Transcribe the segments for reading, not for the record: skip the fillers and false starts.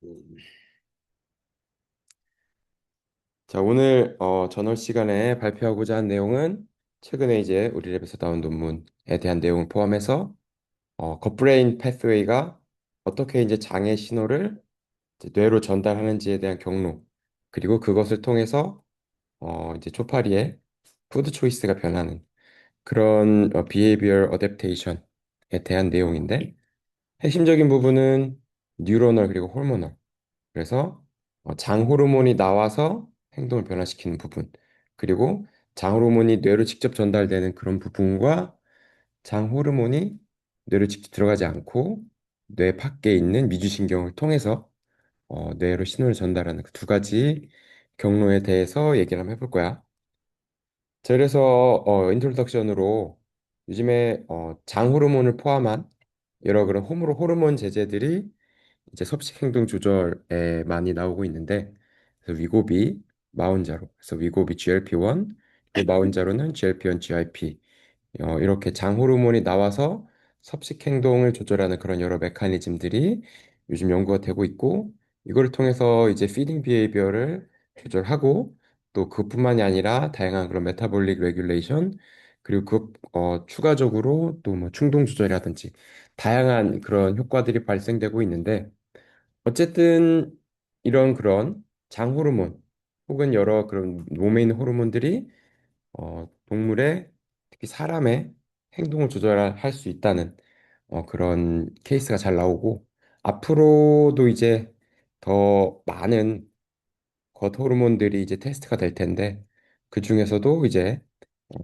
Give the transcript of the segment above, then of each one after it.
음. 자, 오늘 저널 시간에 발표하고자 한 내용은 최근에 이제 우리 랩에서 나온 논문에 대한 내용을 포함해서 겉브레인 패스웨이가 어떻게 이제 장애 신호를 이제 뇌로 전달하는지에 대한 경로, 그리고 그것을 통해서 이제 초파리의 푸드 초이스가 변하는 그런 비헤이비얼 어댑테이션에 대한 내용인데, 핵심적인 부분은 뉴로널 그리고 호르모널. 그래서 장 호르몬이 나와서 행동을 변화시키는 부분, 그리고 장 호르몬이 뇌로 직접 전달되는 그런 부분과 장 호르몬이 뇌로 직접 들어가지 않고 뇌 밖에 있는 미주신경을 통해서 뇌로 신호를 전달하는 그 두 가지 경로에 대해서 얘기를 한번 해볼 거야. 자, 그래서 인트로덕션으로 요즘에 장 호르몬을 포함한 여러 그런 호르몬 제제들이 이제 섭식 행동 조절에 많이 나오고 있는데, 그래서 위고비, 마운자로, 그래서 위고비 GLP-1, 그리고 마운자로는 GLP-1 GIP, 이렇게 장 호르몬이 나와서 섭식 행동을 조절하는 그런 여러 메커니즘들이 요즘 연구가 되고 있고, 이걸 통해서 이제 피딩 비헤이비어를 조절하고, 또 그뿐만이 아니라 다양한 그런 메타볼릭 레귤레이션, 그리고 추가적으로 또 뭐 충동 조절이라든지 다양한 그런 효과들이 발생되고 있는데, 어쨌든 이런 그런 장 호르몬 혹은 여러 그런 몸에 있는 호르몬들이 동물의, 특히 사람의 행동을 조절할 수 있다는 그런 케이스가 잘 나오고, 앞으로도 이제 더 많은 겉 호르몬들이 이제 테스트가 될 텐데, 그 중에서도 이제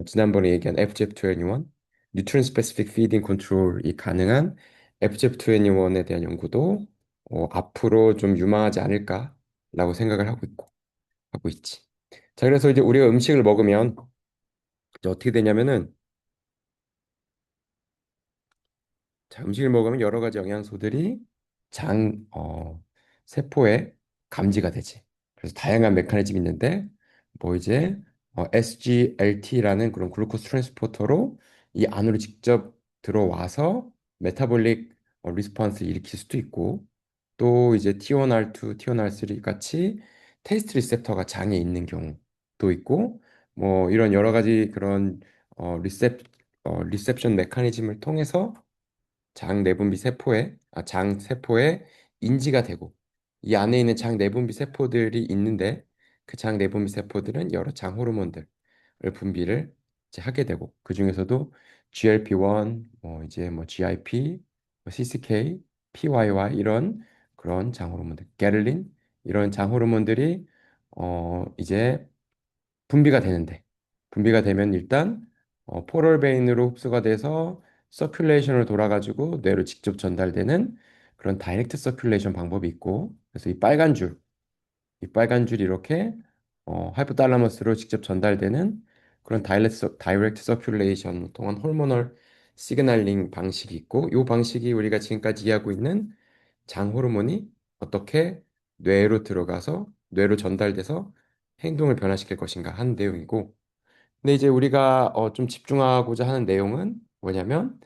지난번에 얘기한 FGF21, Nutrient Specific Feeding Control이 가능한 FGF21에 대한 연구도 앞으로 좀 유망하지 않을까라고 생각을 하고 있지. 자, 그래서 이제 우리가 음식을 먹으면 이제 어떻게 되냐면은, 자, 음식을 먹으면 여러 가지 영양소들이 세포에 감지가 되지. 그래서 다양한 메커니즘이 있는데, 뭐 이제 SGLT라는 그런 글루코스 트랜스포터로 이 안으로 직접 들어와서 메타볼릭 리스폰스를 일으킬 수도 있고, 또 이제 T1R2, T1R3 같이 테이스트 리셉터가 장에 있는 경우도 있고, 뭐 이런 여러 가지 그런 리셉션 메커니즘을 통해서 장 세포에 인지가 되고, 이 안에 있는 장 내분비 세포들이 있는데, 그 장 내분비 세포들은 여러 장 호르몬들을 분비를 이제 하게 되고, 그 중에서도 GLP-1, 뭐 이제 뭐 GIP, 뭐 CCK, PYY 이런 그런 장 호르몬들, 게를린 이런 장 호르몬들이 이제 분비가 되면 일단 포럴 베인으로 흡수가 돼서 서큘레이션을 돌아가지고 뇌로 직접 전달되는 그런 다이렉트 서큘레이션 방법이 있고, 그래서 이 빨간 줄이 이렇게 하이포탈라머스로 직접 전달되는 그런 다이렉트 서큘레이션 통한 호르모널 시그널링 방식이 있고, 이 방식이 우리가 지금까지 이해하고 있는 장 호르몬이 어떻게 뇌로 들어가서 뇌로 전달돼서 행동을 변화시킬 것인가 하는 내용이고, 근데 이제 우리가 좀 집중하고자 하는 내용은 뭐냐면,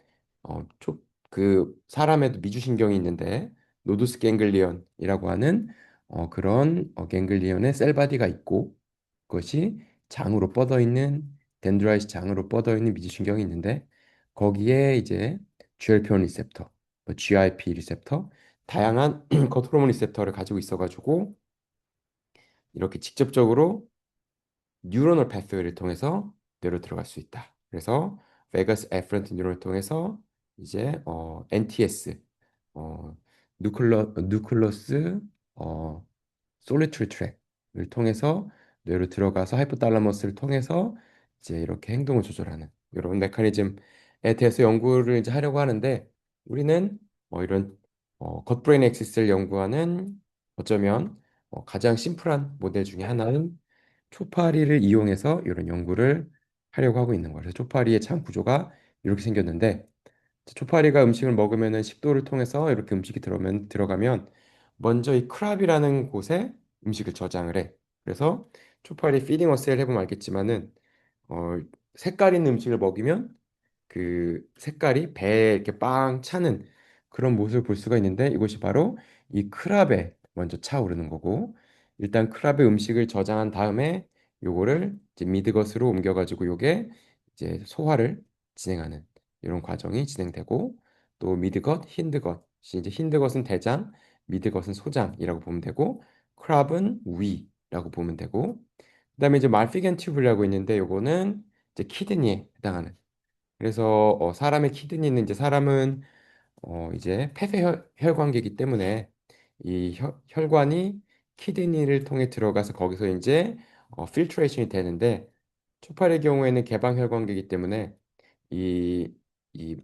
그 사람에도 미주신경이 있는데 노두스 갱글리언이라고 하는 그런 갱글리언의 셀바디가 있고, 그것이 장으로 뻗어 있는 덴드라이트 장으로 뻗어 있는 미주신경이 있는데, 거기에 이제 GLP-1 리셉터, 뭐 GIP 리셉터, 다양한 겉호르몬 리셉터를 가지고 있어가지고 이렇게 직접적으로 뉴로널 패스웨이를 통해서 뇌로 들어갈 수 있다. 그래서 베거스 에퍼런트 뉴런을 통해서 이제 NTS, 어 누클러스 솔리터리 트랙을 통해서 뇌로 들어가서 하이포탈라머스를 통해서 이제 이렇게 행동을 조절하는 이런 메커니즘에 대해서 연구를 이제 하려고 하는데, 우리는 이런 겉브레인 엑시스를 연구하는, 어쩌면 가장 심플한 모델 중에 하나는 초파리를 이용해서 이런 연구를 하려고 하고 있는 거예요. 그래서 초파리의 장 구조가 이렇게 생겼는데, 초파리가 음식을 먹으면은 식도를 통해서 이렇게 음식이 들어가면 먼저 이 크랍이라는 곳에 음식을 저장을 해. 그래서 초파리 피딩 어세이를 해보면 알겠지만은 어, 색깔 있는 음식을 먹이면 그 색깔이 배에 이렇게 빵 차는 그런 모습을 볼 수가 있는데, 이것이 바로 이 크랍의 먼저 차오르는 거고 일단 크랍의 음식을 저장한 다음에 요거를 이제 미드것으로 옮겨가지고 요게 이제 소화를 진행하는 이런 과정이 진행되고 또 미드것, 힌드것이 이제 힌드것은 대장, 미드것은 소장이라고 보면 되고 크랍은 위라고 보면 되고 그다음에 이제 말피겐 튜브라고 있는데 요거는 이제 키드니에 해당하는 그래서 사람의 키드니는 이제 사람은 이제 폐쇄혈관계이기 때문에 이 혈관이 키드니를 통해 들어가서 거기서 이제 필트레이션이 되는데 초파의 경우에는 개방혈관계이기 때문에 이, 이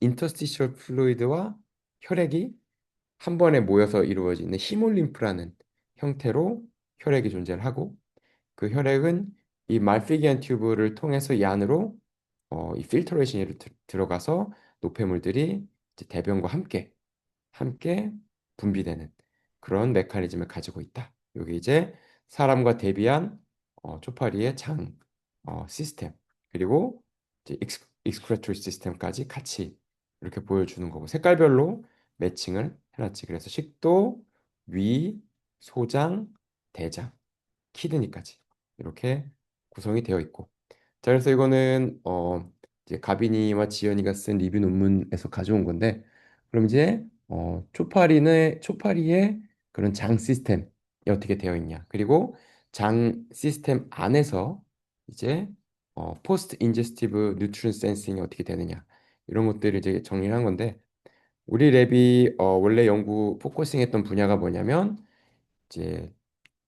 인터스티셜 플루이드와 혈액이 한 번에 모여서 이루어지는 히몰림프라는 형태로 혈액이 존재를 하고 그 혈액은 이 말피기안 튜브를 통해서 이 안으로 이 필터레이션이 들어가서 노폐물들이 이제 대변과 함께 분비되는 그런 메커니즘을 가지고 있다. 여기 이제 사람과 대비한 초파리의 장 시스템 그리고 이제 익스크레토리 시스템까지 같이 이렇게 보여주는 거고 색깔별로 매칭을 해놨지. 그래서 식도, 위, 소장, 대장, 키드니까지 이렇게 구성이 되어 있고 자, 그래서 이거는 이제 가빈이와 지연이가 쓴 리뷰 논문에서 가져온 건데, 그럼 이제 초파리의 그런 장 시스템이 어떻게 되어 있냐? 그리고 장 시스템 안에서 이제 포스트 인제스티브 뉴트리션 센싱이 어떻게 되느냐? 이런 것들을 이제 정리를 한 건데, 우리 랩이 원래 연구 포커싱했던 분야가 뭐냐면 이제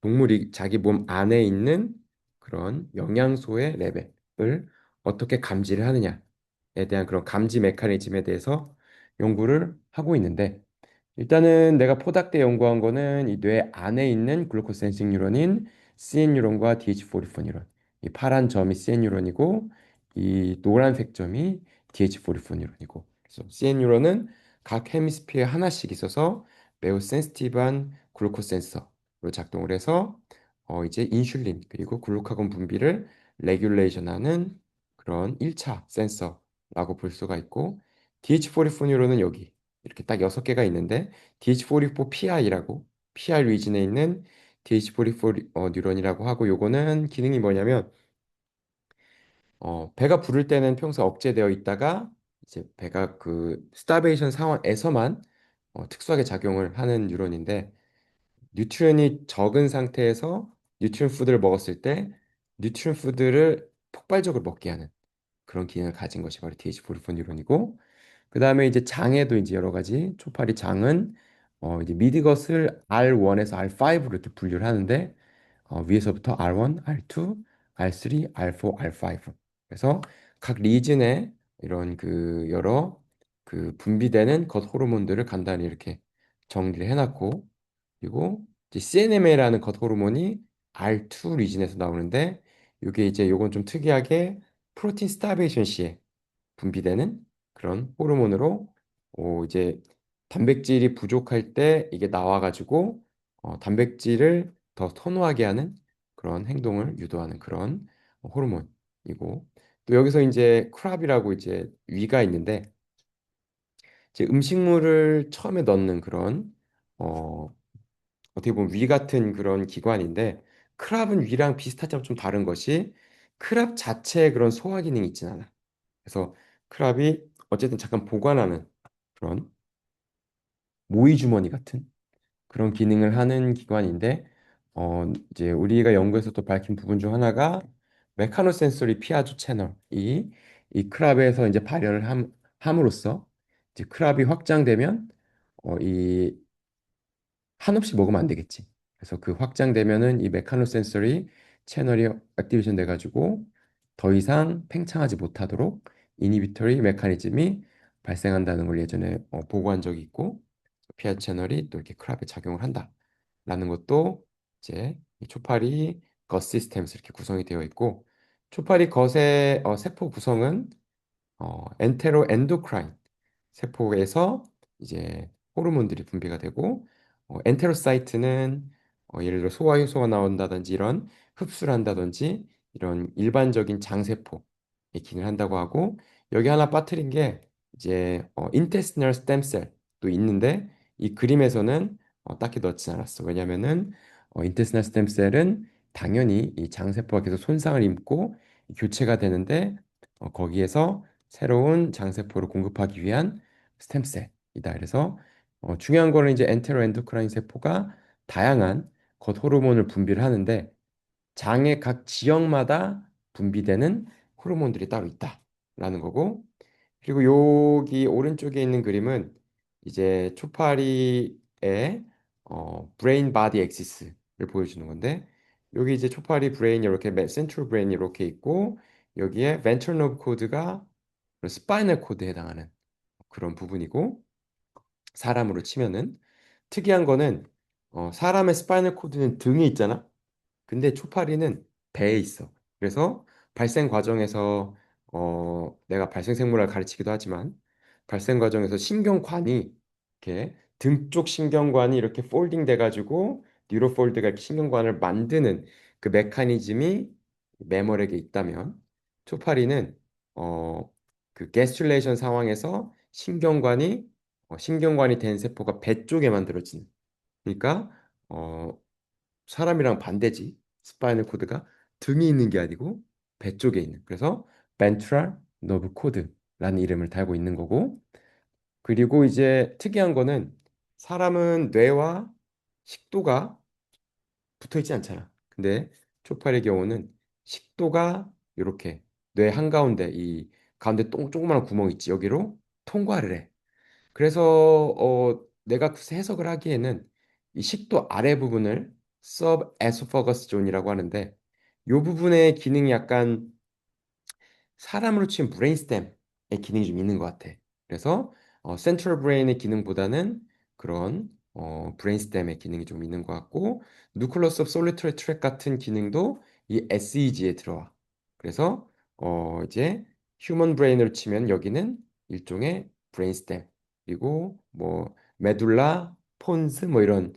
동물이 자기 몸 안에 있는 그런 영양소의 레벨을 어떻게 감지를 하느냐에 대한 그런 감지 메커니즘에 대해서 연구를 하고 있는데 일단은 내가 포닥때 연구한 거는 이 뇌 안에 있는 글루코스 센싱 뉴런인 CN 뉴런과 DH44 뉴런 이 파란 점이 CN 뉴런이고 이 노란색 점이 DH44 뉴런이고 그래서 CN 뉴런은 각 헤미스피어에 하나씩 있어서 매우 센시티브한 글루코스 센서로 작동을 해서 이제 인슐린 그리고 글루카곤 분비를 레귤레이션하는 그런 1차 센서라고 볼 수가 있고 DH44 뉴런은 여기 이렇게 딱 6개가 있는데 DH44PI라고 PR 리진에 있는 DH44 뉴런이라고 하고 요거는 기능이 뭐냐면 배가 부를 때는 평소 억제되어 있다가 이제 배가 그 스타베이션 상황에서만 특수하게 작용을 하는 뉴런인데 뉴트리언이 적은 상태에서 뉴트리언 푸드를 먹었을 때 뉴트리언 푸드를 폭발적으로 먹게 하는 그런 기능을 가진 것이 바로 DH44 뉴런이고 그 다음에 이제 장에도 이제 여러 가지 초파리 장은 이제 미드것을 R1에서 R5로 이렇게 분류를 하는데 위에서부터 R1, R2, R3, R4, R5 그래서 각 리즌에 이런 그 여러 그 분비되는 겉 호르몬들을 간단히 이렇게 정리를 해놨고 그리고 이제 CNMA라는 겉 호르몬이 R2 리즌에서 나오는데 이게 이제 요건 좀 특이하게 프로틴 스타베이션 시에 분비되는 그런 호르몬으로 이제 단백질이 부족할 때 이게 나와가지고 단백질을 더 선호하게 하는 그런 행동을 유도하는 그런 호르몬이고 또 여기서 이제 크랍이라고 이제 위가 있는데 이제 음식물을 처음에 넣는 그런 어, 어떻게 보면 위 같은 그런 기관인데 크랍은 위랑 비슷하지만 좀 다른 것이 크랍 자체의 그런 소화 기능이 있진 않아. 그래서 크랍이 어쨌든 잠깐 보관하는 그런 모이 주머니 같은 그런 기능을 하는 기관인데 이제 우리가 연구에서 또 밝힌 부분 중 하나가 메카노센소리 피아조 채널 이 크랍에서 이제 함으로써 이제 크랍이 확장되면 이 한없이 먹으면 안 되겠지. 그래서 그 확장되면은 이 메카노 센서리 채널이 액티베이션 돼가지고 더 이상 팽창하지 못하도록 이니비터리 메커니즘이 발생한다는 걸 예전에 보고한 적이 있고 피아 채널이 또 이렇게 크랍에 작용을 한다라는 것도 이제 이 초파리 겉 시스템에서 이렇게 구성이 되어 있고 초파리 겉의 세포 구성은 엔테로 엔도크라인 세포에서 이제 호르몬들이 분비가 되고 엔테로사이트는 예를 들어 소화 효소가 나온다든지 이런 흡수를 한다든지 이런 일반적인 장세포의 기능을 한다고 하고 여기 하나 빠뜨린 게 이제 intestinal stem cell도 있는데 이 그림에서는 딱히 넣지 않았어. 왜냐면은 인테스티널 스템셀은 당연히 이 장세포가 계속 손상을 입고 교체가 되는데 거기에서 새로운 장세포를 공급하기 위한 스템셀이다. 그래서 중요한 거는 이제 엔테로 엔도크라인 세포가 다양한 겉 호르몬을 분비를 하는데 장의 각 지역마다 분비되는 호르몬들이 따로 있다라는 거고 그리고 여기 오른쪽에 있는 그림은 이제 초파리의 브레인 바디 엑시스를 보여주는 건데 여기 이제 초파리 브레인이 이렇게 센트럴 브레인이 이렇게 있고 여기에 벤트럴 너브 코드가 스파이널 코드에 해당하는 그런 부분이고 사람으로 치면은 특이한 거는 사람의 스파이널 코드는 등에 있잖아. 근데 초파리는 배에 있어. 그래서 발생 과정에서 내가 발생 생물학을 가르치기도 하지만 발생 과정에서 신경관이 이렇게 등 쪽 신경관이 이렇게 폴딩 돼가지고 뉴로폴드가 이렇게 신경관을 만드는 그 메커니즘이 매몰에게 있다면 초파리는 그 게스큘레이션 상황에서 신경관이 된 세포가 배 쪽에 만들어진 그러니까 어, 사람이랑 반대지. 스파이널 코드가 등에 있는 게 아니고 배 쪽에 있는. 그래서 벤트럴 너브 코드라는 이름을 달고 있는 거고. 그리고 이제 특이한 거는 사람은 뇌와 식도가 붙어 있지 않잖아. 근데 초파의 경우는 식도가 이렇게 뇌 한가운데 이 가운데 조그마한 구멍 있지. 여기로 통과를 해. 그래서 내가 해석을 하기에는 이 식도 아래 부분을 subesophagus zone이라고 하는데 이 부분의 기능이 약간 사람으로 치면 브레인스템의 기능이 좀 있는 것 같아. 그래서 센트럴 브레인의 기능보다는 그런 브레인스템의 기능이 좀 있는 것 같고 누클러스 오브 솔리터리 트랙 같은 기능도 이 SEG에 들어와. 그래서 이제 휴먼 브레인으로 치면 여기는 일종의 브레인스템 그리고 뭐 메둘라 폰스 뭐 이런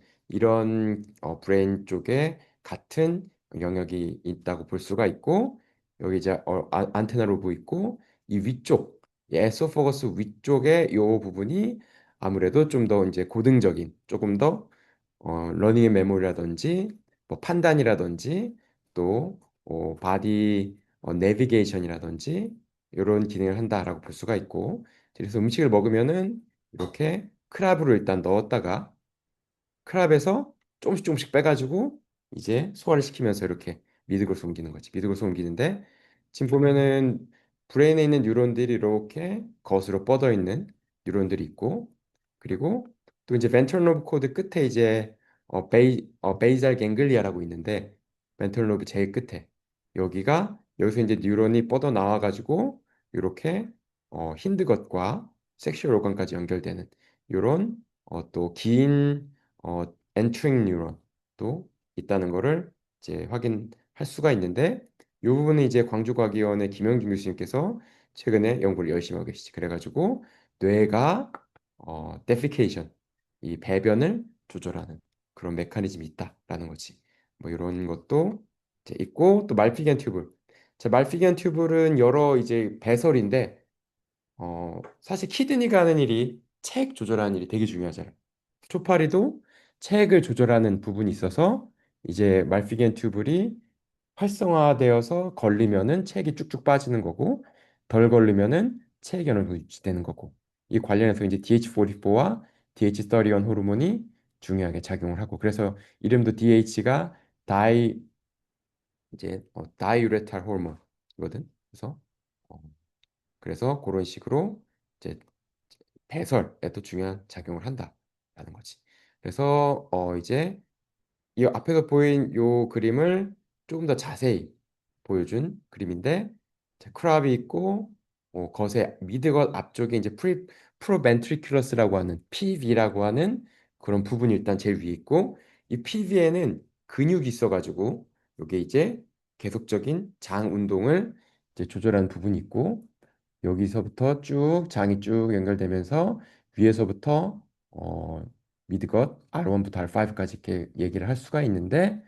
브레인 쪽에 같은 영역이 있다고 볼 수가 있고 여기 이제 안테나 로브 있고 이 위쪽 이 에소포거스 위쪽에 요 부분이 아무래도 좀 더 이제 고등적인 조금 더 러닝 메모리라든지 뭐 판단이라든지 또 바디 내비게이션이라든지 이런 기능을 한다라고 볼 수가 있고 그래서 음식을 먹으면은 이렇게 크랍으로 일단 넣었다가 크랍에서 조금씩 조금씩 빼가지고 이제 소화를 시키면서 이렇게 미드글로 옮기는 거지. 미드글로 옮기는데 지금 보면은 브레인에 있는 뉴런들이 이렇게 겉으로 뻗어 있는 뉴런들이 있고 그리고 또 이제 벤트럴 로브 코드 끝에 이제 베이잘 갱글리아라고 있는데 벤트럴 로브 제일 끝에 여기서 이제 뉴런이 뻗어 나와가지고 이렇게 힌드겉과 섹슈얼 오건까지 연결되는 이런 또긴 엔트링 뉴런도 있다는 거를 이제 확인할 수가 있는데 이 부분은 이제 광주과학위원회 김영준 교수님께서 최근에 연구를 열심히 하고 계시지. 그래가지고 뇌가 데피케이션 이 배변을 조절하는 그런 메커니즘이 있다라는 거지. 뭐 이런 것도 이제 있고 또 말피기안 튜블. 자, 말피기안 튜블은 여러 이제 배설인데 사실 키드니가 하는 일이 체액 조절하는 일이 되게 중요하잖아요. 초파리도 체액을 조절하는 부분이 있어서 이제 말피겐 튜블이 활성화되어서 걸리면은 체액이 쭉쭉 빠지는 거고 덜 걸리면은 체액이 어느 정도 유지되는 거고 이 관련해서 이제 DH44와 DH31 호르몬이 중요하게 작용을 하고 그래서 이름도 DH가 다이유레탈 호르몬이거든. 어, 그래서 그런 식으로 이제 배설에도 중요한 작용을 한다라는 거지. 그래서 이제 이 앞에서 보인 요 그림을 조금 더 자세히 보여준 그림인데 자, 크랍이 있고 겉에 미드겉 앞쪽에 이제 프로벤트리큘러스라고 하는 PV라고 하는 그런 부분이 일단 제일 위에 있고 이 PV에는 근육이 있어가지고 이게 이제 계속적인 장 운동을 이제 조절하는 부분이 있고 여기서부터 쭉 장이 쭉 연결되면서 위에서부터 미드것 R1부터 R5까지 이렇게 얘기를 할 수가 있는데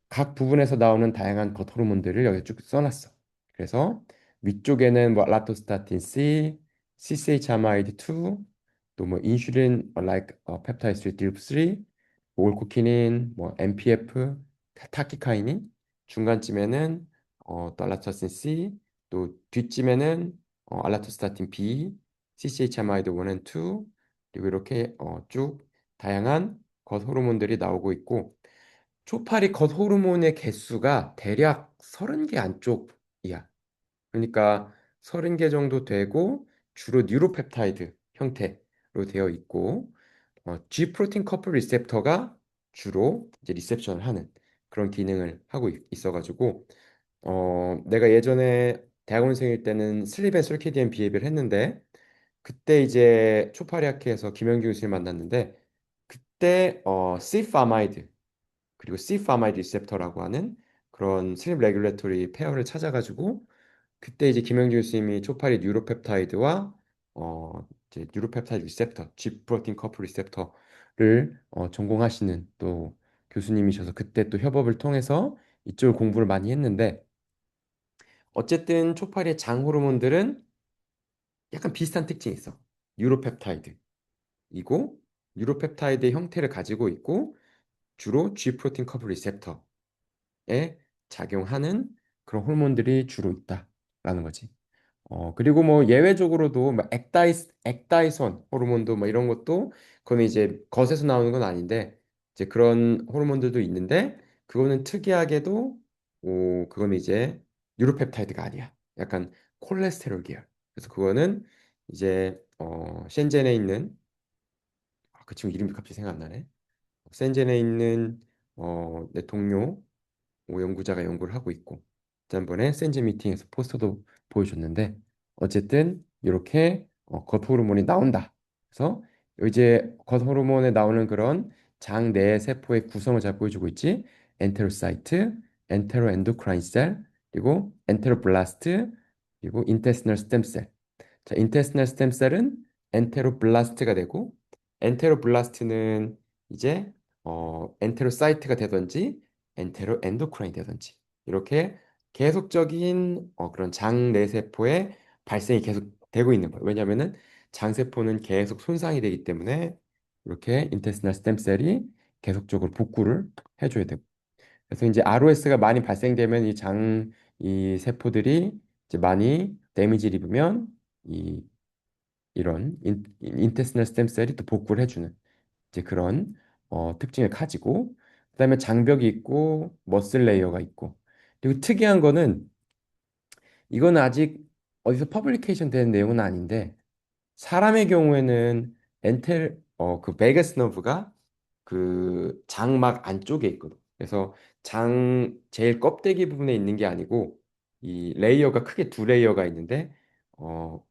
각 부분에서 나오는 다양한 겉 호르몬들을 여기 쭉 써놨어. 그래서 위쪽에는 뭐 라토스타틴 C, CCH 아마이드 2, 또 뭐 인슐린 like 펩타이드 3, DILP3, 몰코키닌, 뭐 MPF, 타키카이닌, 중간쯤에는 또 알라토스틴 C, 또 뒷쯤에는 알라토스타틴 B, CCH아마이드 1 and 2, 그리고 이렇게 쭉 다양한 겉 호르몬들이 나오고 있고, 초파리 겉 호르몬의 개수가 대략 30개 안쪽이야. 그러니까 30개 정도 되고 주로 뉴로펩타이드 형태로 되어 있고, G 프로틴 커플 리셉터가 주로 이제 리셉션을 하는 그런 기능을 하고 있어가지고, 내가 예전에 대학원생일 때는 슬립 앤 솔케디안 비헤비를 했는데, 그때 이제 초파리학회에서 김영규 교수님 만났는데, 그때 C파마이드 그리고 C파마이드 리셉터라고 하는 그런 슬립 레귤레토리 페어를 찾아가지고, 그때 이제 김영주 교수님이 초파리 뉴로펩타이드와 이제 뉴로펩타이드 리셉터, G 프로틴 커플 리셉터를 전공하시는 또 교수님이셔서, 그때 또 협업을 통해서 이쪽 공부를 많이 했는데, 어쨌든 초파리의 장 호르몬들은 약간 비슷한 특징이 있어. 뉴로펩타이드이고, 뉴로펩타이드의 형태를 가지고 있고, 주로 G 프로틴 커플 리셉터에 작용하는 그런 호르몬들이 주로 있다라는 거지. 그리고 뭐 예외적으로도 뭐 액다이손 호르몬도 뭐 이런 것도, 그거는 이제 겉에서 나오는 건 아닌데, 이제 그런 호르몬들도 있는데, 그거는 특이하게도 그거는 이제 뉴로펩타이드가 아니야. 약간 콜레스테롤 계열. 그래서 그거는 이제 셴젠에 있는, 그 친구 이름이 갑자기 생각 안 나네. 셴젠에 있는 내 동료 연구자가 연구를 하고 있고, 지난번에 센즈 미팅에서 포스터도 보여줬는데, 어쨌든 이렇게 겉 호르몬이 나온다. 그래서 이제 겉 호르몬에 나오는 그런 장 내 세포의 구성을 잘 보여주고 있지. 엔테로사이트, 엔테로엔도크라인 셀, 그리고 엔테로블라스트, 그리고 인테스널 스템셀. 자, 인테스널 스템셀은 엔테로블라스트가 되고, 엔테로블라스트는 이제 엔테로사이트가 되든지 엔테로 엔도크라인이 되든지, 이렇게 계속적인 그런 장 내세포의 발생이 계속 되고 있는 거예요. 왜냐하면은 장세포는 계속 손상이 되기 때문에 이렇게 인테스티널 스템셀이 계속적으로 복구를 해줘야 되고, 그래서 이제 ROS가 많이 발생되면 이 세포들이 이제 많이 데미지를 입으면 이런 인테스티널 스템셀이 또 복구를 해주는 이제 그런 특징을 가지고, 그다음에 장벽이 있고 머슬 레이어가 있고, 그리고 특이한 거는, 이거는 아직 어디서 퍼블리케이션 된 내용은 아닌데, 사람의 경우에는 그 베가스 너브가 그 장막 안쪽에 있거든. 그래서 장 제일 껍데기 부분에 있는 게 아니고, 이 레이어가 크게 두 레이어가 있는데, 어,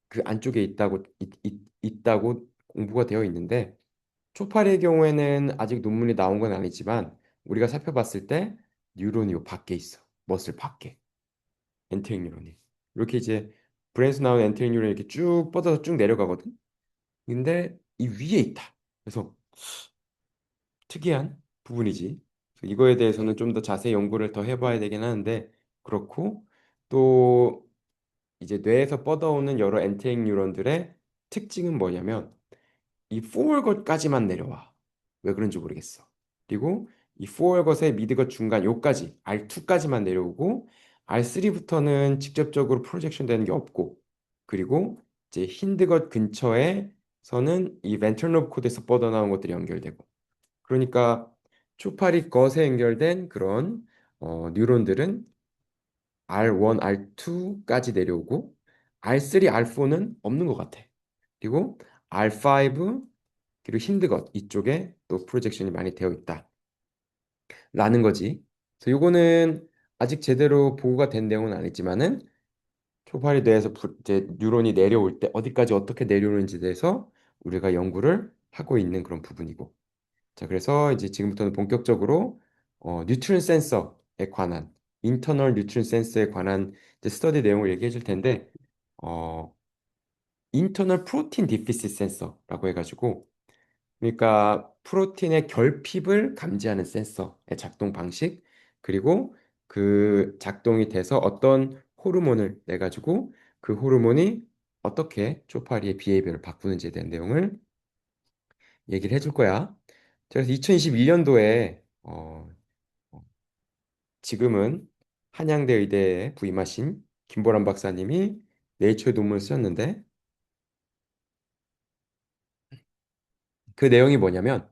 그 안쪽에 있다고 공부가 되어 있는데, 초파리의 경우에는 아직 논문이 나온 건 아니지만, 우리가 살펴봤을 때 뉴런이 요 밖에 있어. 머슬 밖에. 엔테릭 뉴런이. 이렇게 이제 브레인에서 나온 엔테릭 뉴런이 이렇게 쭉 뻗어서 쭉 내려가거든. 근데 이 위에 있다. 그래서 특이한 부분이지. 그래서 이거에 대해서는 좀 더 자세히 연구를 더 해봐야 되긴 하는데, 그렇고, 또 이제 뇌에서 뻗어오는 여러 엔테릭 뉴런들의 특징은 뭐냐면, 이 포월것까지만 내려와. 왜 그런지 모르겠어. 그리고 이 포월것의 미드것 중간 요까지 R2까지만 내려오고, R3부터는 직접적으로 프로젝션 되는 게 없고, 그리고 이제 힌드것 근처에서는 이 벤트럴 로브 코드에서 뻗어나온 것들이 연결되고, 그러니까 초파리 것에 연결된 그런 뉴런들은 R1, R2까지 내려오고, R3, R4는 없는 것 같아. 그리고 R5, 그리고 힌드것 이쪽에 또 프로젝션이 많이 되어 있다라는 거지. 그래서 요거는 아직 제대로 보고가 된 내용은 아니지만은, 초파리 뇌에서 이제 뉴런이 내려올 때 어디까지 어떻게 내려오는지에 대해서 우리가 연구를 하고 있는 그런 부분이고. 자, 그래서 이제 지금부터는 본격적으로 뉴트린 센서에 관한, 인터널 뉴트린 센서에 관한 이제 스터디 내용을 얘기해 줄 텐데, 어 인터널 프로틴 디피시트 센서라고 해가지고, 그러니까 프로틴의 결핍을 감지하는 센서의 작동 방식, 그리고 그 작동이 돼서 어떤 호르몬을 내 가지고 그 호르몬이 어떻게 초파리의 비헤이비어를 바꾸는지에 대한 내용을 얘기를 해줄 거야. 그래서 2021년도에 지금은 한양대 의대에 부임하신 김보람 박사님이 네이처에 논문을 쓰셨는데 그 내용이 뭐냐면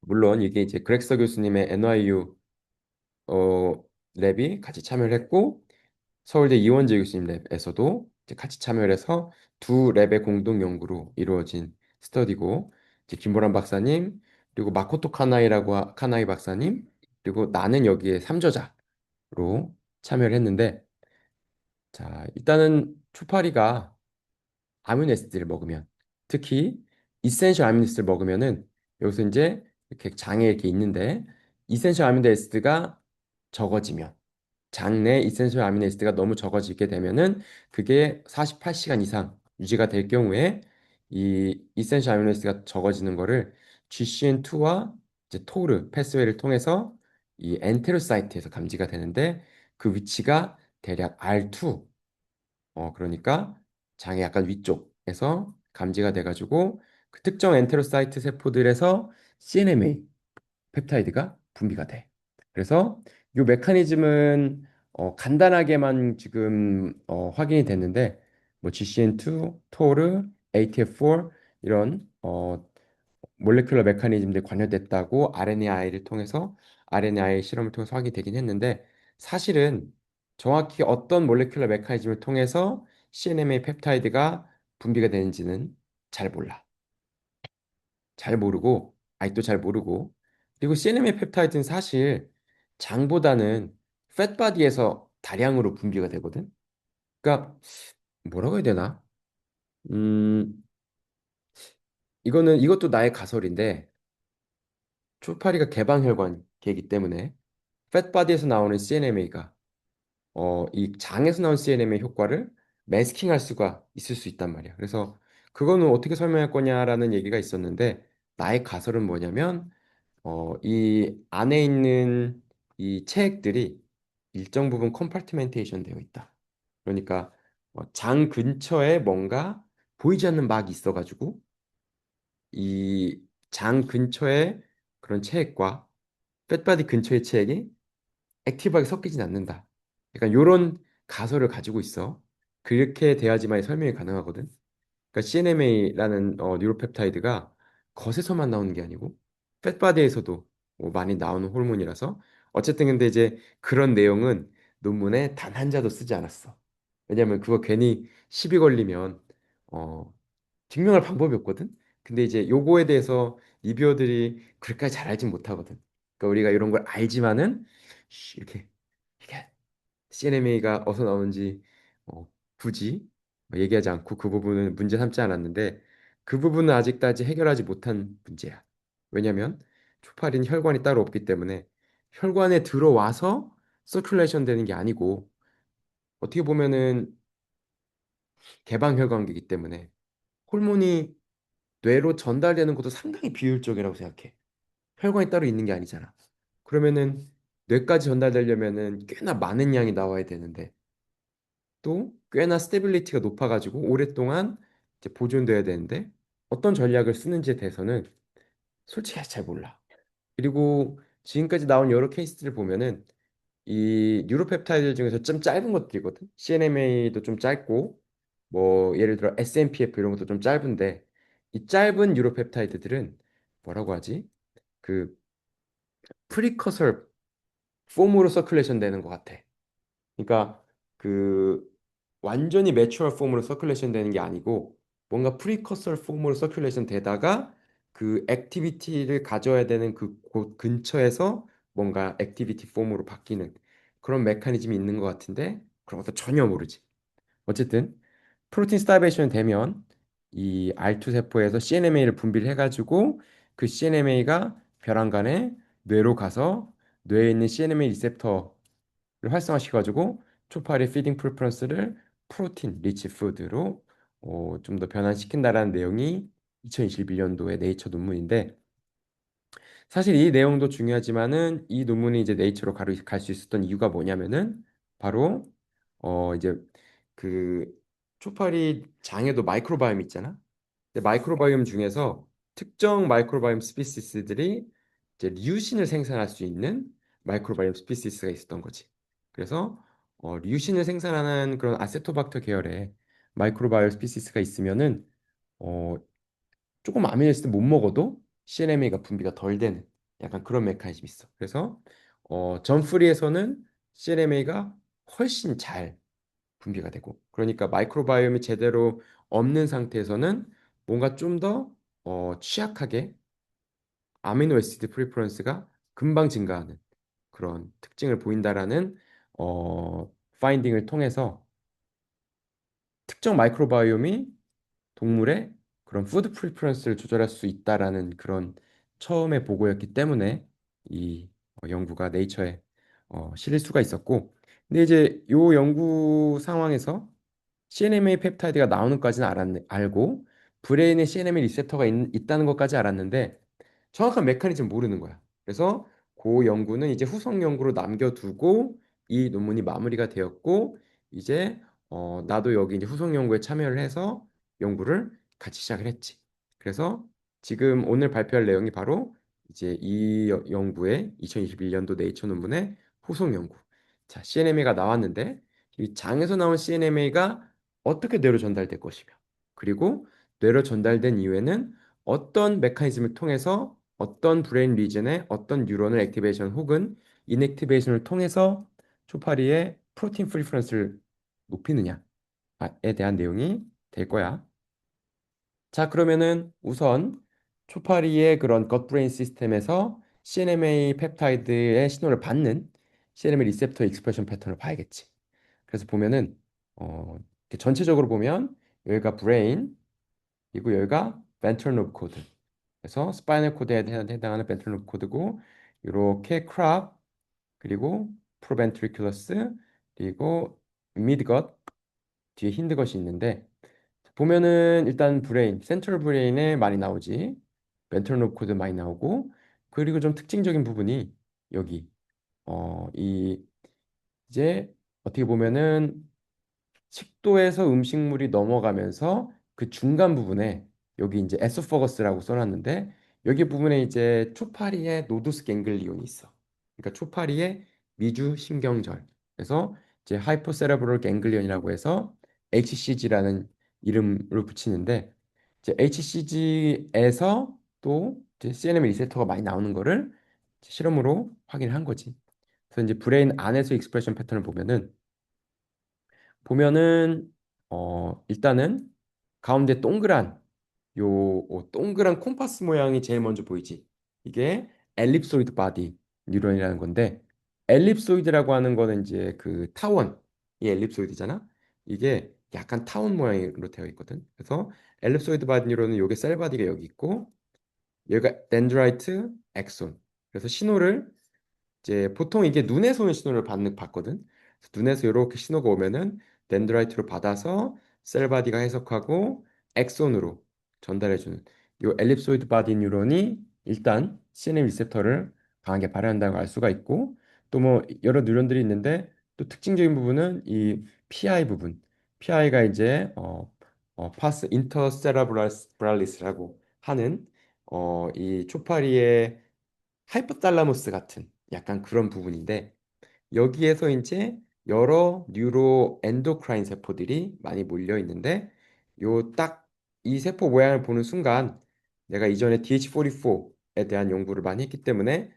물론 이게 이제 그렉서 교수님의 NYU 랩이 같이 참여를 했고 서울대 이원재 교수님 랩에서도 이제 같이 참여를 해서 두 랩의 공동 연구로 이루어진 스터디고 이제 김보람 박사님 그리고 마코토 카나이 박사님 그리고 나는 여기에 삼저자로 참여를 했는데 자 일단은 초파리가 아미노애시드를 먹으면 특히 이센셜 아미노애시드를 먹으면은 여기서 이제 이렇게 장에 이렇게 있는데 이센셜 아미노애시드가 적어지면 장내 이센셜 아미노애시드가 너무 적어지게 되면은 그게 48시간 이상 유지가 될 경우에 이 이센셜 아미노애시드가 적어지는 거를 GCN2와 이제 토르 패스웨이를 통해서 이 엔테로사이트에서 감지가 되는데 그 위치가 대략 R2 그러니까 장의 약간 위쪽에서 감지가 돼가지고 그 특정 엔테로사이트 세포들에서 CNMA 펩타이드가 분비가 돼. 그래서 이 메커니즘은 간단하게만 지금 확인이 됐는데 뭐 GCN2, 토르, ATF4 이런 몰레큘러 메커니즘들이 관여됐다고 RNA를 통해서 RNAi 실험을 통해서 확인되긴 했는데 사실은 정확히 어떤 몰레큘러 메커니즘을 통해서 CNMA 펩타이드가 분비가 되는지는 잘 몰라. 잘 모르고 아직도 잘 모르고 그리고 CNMA 펩타이드는 사실 장보다는 팻바디에서 다량으로 분비가 되거든. 그러니까 뭐라고 해야 되나? 음, 이것도 나의 가설인데 초파리가 개방혈관계이기 때문에 팻바디에서 나오는 CNMA가 이 장에서 나온 CNMA 효과를 매스킹할 수가 있을 수 있단 말이야. 그래서 그거는 어떻게 설명할 거냐라는 얘기가 있었는데 나의 가설은 뭐냐면 이 안에 있는 이 체액들이 일정 부분 컴파트멘테이션 되어 있다. 그러니까 장 근처에 뭔가 보이지 않는 막이 있어가지고 이 장 근처에 그런 체액과 팻바디 근처의 체액이 액티브하게 섞이진 않는다. 약간 요런 가설을 가지고 있어. 그렇게 돼야지만 설명이 가능하거든. 그러니까 CNMA라는 뉴로펩타이드가 겉에서만 나오는 게 아니고 팻바디에서도 뭐 많이 나오는 호르몬이라서 어쨌든 근데 이제 그런 내용은 논문에 단 한 자도 쓰지 않았어. 왜냐면 그거 괜히 시비 걸리면 어, 증명할 방법이 없거든. 근데 이제 요거에 대해서 리뷰어들이 그렇게까지 잘 알진 못하거든. 그러니까 우리가 이런 걸 알지만은 이렇게 CNMA가 어디서 나오는지 굳이 얘기하지 않고 그 부분은 문제 삼지 않았는데 그 부분은 아직까지 해결하지 못한 문제야. 왜냐면 초파린 혈관이 따로 없기 때문에 혈관에 들어와서 서큘레이션 되는 게 아니고 어떻게 보면은 개방혈관이기 때문에 호르몬이 뇌로 전달되는 것도 상당히 비효율적이라고 생각해. 혈관이 따로 있는 게 아니잖아. 그러면은 뇌까지 전달되려면은 꽤나 많은 양이 나와야 되는데 또 꽤나 스테빌리티가 높아가지고 오랫동안 이제 보존돼야 되는데 어떤 전략을 쓰는지에 대해서는 솔직히 잘 몰라. 그리고 지금까지 나온 여러 케이스들을 보면은 이 뉴로펩타이드 중에서 좀 짧은 것들이거든. CNMA도 좀 짧고 뭐 예를 들어 SNPF 이런 것도 좀 짧은데 이 짧은 뉴로펩타이드들은 뭐라고 하지? 그 프리커서 폼으로 서큘레이션 되는 것 같아. 그러니까 그 완전히 매추럴 폼으로 서큘레이션 되는 게 아니고 뭔가 프리커서 폼으로 서큘레이션 되다가 그 액티비티를 가져야 되는 그 곳 근처에서 뭔가 액티비티 폼으로 바뀌는 그런 메커니즘이 있는 것 같은데 그런 것도 전혀 모르지. 어쨌든 프로틴 스타베이션 되면 이 R2 세포에서 CNMA를 분비를 해가지고 그 CNMA가 벼랑간에 뇌로 가서 뇌에 있는 CNMA 리셉터를 활성화시켜가지고 초파리 피딩 프리퍼런스를 프로틴 리치 푸드로 좀 더 변환시킨다라는 내용이 2021년도의 네이처 논문인데 사실 이 내용도 중요하지만은 이 논문이 이제 네이처로 갈 수 있었던 이유가 뭐냐면은 바로 이제 그 초파리 장에도 마이크로바이옴 있잖아. 근데 마이크로바이옴 중에서 특정 마이크로바이옴 스피시스들이 이제 류신을 생산할 수 있는 마이크로바이옴 스피시스가 있었던 거지. 그래서 류신을 생산하는 그런 아세토박터 계열의 마이크로바이옴 스피시스가 있으면은 어, 조금 아미노에시드 못 먹어도 CNMA가 분비가 덜 되는 약간 그런 메커니즘이 있어. 그래서 전프리에서는 CNMA가 훨씬 잘 분비가 되고, 그러니까 마이크로바이옴이 제대로 없는 상태에서는 뭔가 좀 더 취약하게 아미노 애시드 프리퍼런스가 금방 증가하는 그런 특징을 보인다라는 파인딩을 통해서 특정 마이크로바이옴이 동물의 그런 푸드 프리퍼런스를 조절할 수 있다라는 그런 처음의 보고였기 때문에 이 연구가 네이처에 실릴 수가 있었고, 근데 이제 요 연구 상황에서 CNMA 펩타이드가 나오는 것까지는 알고 브레인에 CNMA 리셉터가 있다는 것까지 알았는데 정확한 메커니즘 모르는 거야. 그래서 그 연구는 이제 후속 연구로 남겨두고 이 논문이 마무리가 되었고, 이제 나도 여기 이제 후속 연구에 참여를 해서 연구를 같이 시작을 했지. 그래서 지금 오늘 발표할 내용이 바로 이제 이 연구의 2021년도 네이처 논문의 후속 연구. 자, CNMA가 나왔는데 이 장에서 나온 CNMA가 어떻게 뇌로 전달될 것이며, 그리고 뇌로 전달된 이후에는 어떤 메커니즘을 통해서 어떤 브레인 리전의 어떤 뉴런을 액티베이션 혹은 인액티베이션을 통해서 초파리의 프로틴 프리퍼런스를 높이느냐에 대한 내용이 될 거야. 자, 그러면은 우선 초파리의 그런 겉브레인 시스템에서 CNMA 펩타이드의 신호를 받는 CNMA 리셉터 익스프레션 패턴을 봐야겠지. 그래서 보면은 이렇게 전체적으로 보면 여기가 브레인, 그리고 여기가 벤트럴 로브 코드. 그래서 스파이널 코드에 해당하는 벤트럴 로브 코드고, 이렇게 크랍, 그리고 프로벤트리큘러스, 그리고 미드것, 뒤에 힌드것이 있는데, 보면은 일단 브레인, 센트럴 브레인에 많이 나오지. 벤트럴 로브 코드 많이 나오고, 그리고 좀 특징적인 부분이 여기 이 이제 어떻게 보면은 식도에서 음식물이 넘어가면서 그 중간 부분에 여기 이제 에소퍼거스라고 써놨는데, 여기 부분에 이제 초파리의 노두스 갱글리온이 있어. 그러니까 초파리의 미주 신경절. 그래서 이제 하이포세레브럴 갱글리온이라고 해서 HCG라는 이름으로 붙이는데, 이제 HCG에서 또 이제 CNM 리셉터가 많이 나오는 거를 이제 실험으로 확인한 거지. 그래서 이제 브레인 안에서 익스프레션 패턴을 보면은 일단은 가운데 동그란 동그란 콤파스 모양이 제일 먼저 보이지. 이게 엘립소이드 바디 뉴런이라는 건데, 엘립소이드라고 하는 거는 이제 그 타원, 이 엘립소이드잖아. 이게 약간 타원 모양으로 되어 있거든. 그래서 엘립소이드 바디 뉴런은 요게 셀 바디가 여기 있고, 여기가 덴드라이트 엑손. 그래서 신호를 이제 보통 이게 눈에서 오는 신호를 받거든. 그래서 눈에서 이렇게 신호가 오면은 덴드라이트로 받아서 셀바디가 해석하고 엑손으로 전달해주는 이 엘립소이드 바디 뉴런이 일단 CNM 리셉터를 강하게 발현한다는 걸 알 수가 있고, 또 뭐 여러 뉴런들이 있는데 또 특징적인 부분은 이 PI 부분. PI가 이제 파스 인터세라브랄리스라고 하는 이 초파리의 하이포탈라모스 같은 약간 그런 부분인데, 여기에서 이제 여러 뉴로 엔도크라인 세포들이 많이 몰려 있는데, 요 딱 이 세포 모양을 보는 순간 내가 이전에 DH44에 대한 연구를 많이 했기 때문에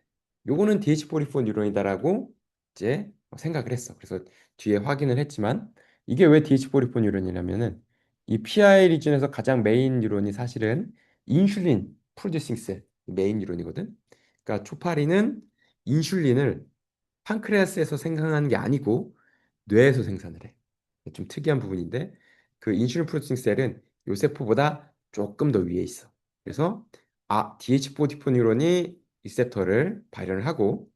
요거는 DH44 뉴런이다라고 이제 생각을 했어. 그래서 뒤에 확인을 했지만, 이게 왜 DH44 뉴런이냐면은 이 PI 리전에서 가장 메인 뉴런이 사실은 인슐린 프로듀싱 셀 메인 뉴런이거든. 그러니까 초파리는 인슐린을 판크레아스에서 생산하는 게 아니고 뇌에서 생산을 해. 좀 특이한 부분인데, 그 인슐린 프로듀싱 셀은 요세포보다 조금 더 위에 있어. 그래서 DH44 뉴런이 리셉터를 발현을 하고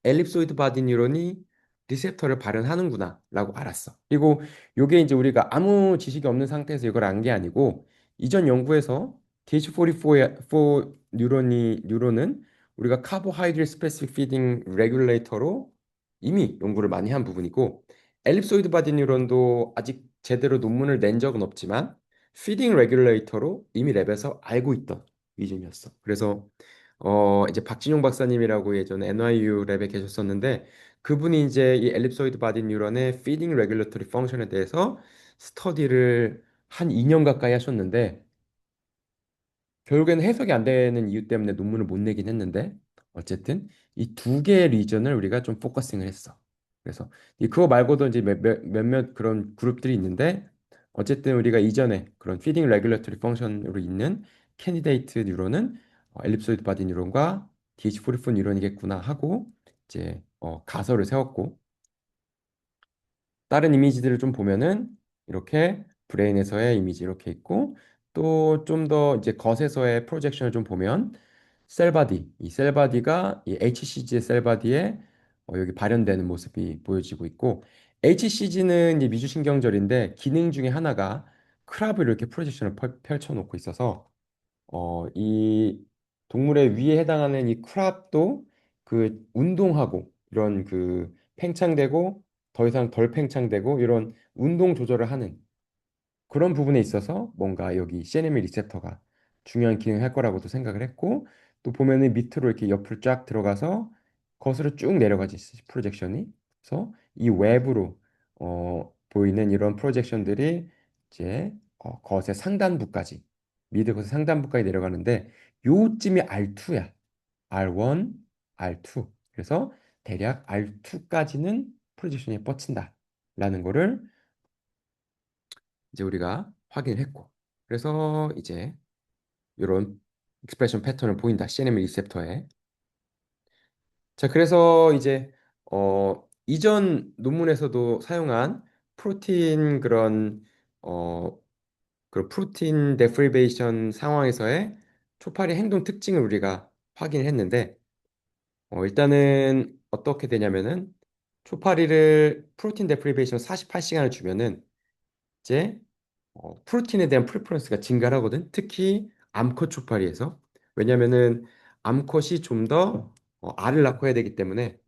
엘립소이드 바디 뉴런이 리셉터를 발현하는구나 라고 알았어. 그리고 요게 이제 우리가 아무 지식이 없는 상태에서 이걸 안 게 아니고, 이전 연구에서 DH44 뉴런은 우리가 카보하이드레이트 스페시픽 피딩 레귤레이터로 이미 연구를 많이 한 부분이고, 엘립소이드 바디 뉴런도 아직 제대로 논문을 낸 적은 없지만 피딩 레귤레이터로 이미 랩에서 알고 있던 위준이었어. 그래서 이제 박진용 박사님이라고 예전에 NYU 랩에 계셨었는데 그분이 이제 이 엘립소이드 바디 뉴런의 피딩 레귤레터리 펑션에 대해서 스터디를 한 2년 가까이 하셨는데 결국에는 해석이 안 되는 이유 때문에 논문을 못 내긴 했는데 어쨌든 이 두 개의 리전을 우리가 좀 포커싱을 했어. 그래서 그거 말고도 이제 몇몇 그런 그룹들이 있는데 어쨌든 우리가 이전에 그런 피딩 레귤레터리 펑션으로 있는 캔디데이트 뉴런은 엘립소이드 바디 뉴런과 DH44 뉴런이겠구나 하고 이제 가설을 세웠고 다른 이미지들을 좀 보면은 이렇게 브레인에서의 이미지 이렇게 있고 또 좀 더 이제 겉에서의 프로젝션을 좀 보면 셀바디, 이 셀바디가 이 HCG의 셀바디에 여기 발현되는 모습이 보여지고 있고 HCG는 이제 미주신경절인데 기능 중에 하나가 크랍을 이렇게 프로젝션을 펼쳐놓고 있어서 이 동물의 위에 해당하는 이 크랍도 그 운동하고 이런 그 팽창되고 더 이상 덜 팽창되고 이런 운동 조절을 하는 그런 부분에 있어서 뭔가 여기 CNMA 리셉터가 중요한 기능을 할 거라고도 생각을 했고 또 보면은 밑으로 이렇게 옆으로 쫙 들어가서 거슬러 쭉 내려가지 프로젝션이 그래서 이 외부로 보이는 이런 프로젝션들이 이제 겉의 상단부까지 미드 겉의 상단부까지 내려가는데 요쯤이 R2야 R1, R2 그래서 대략 R2까지는 프로젝션이 뻗친다라는 거를 이제 우리가 확인을 했고 그래서 이제 이런 익스프레션 패턴을 보인다 CNM 리셉터에 자 그래서 이제 이전 논문에서도 사용한 프로틴 어 그런 프로틴 데프리베이션 상황에서의 초파리 행동 특징을 우리가 확인을 했는데 일단은 어떻게 되냐면은 초파리를 프로틴 데프리베이션 48시간을 주면은 이제 프로틴에 대한 프리퍼런스가 증가를 하거든. 특히 암컷 초파리에서. 왜냐면은 암컷이 좀 더 알을 낳고 해야 되기 때문에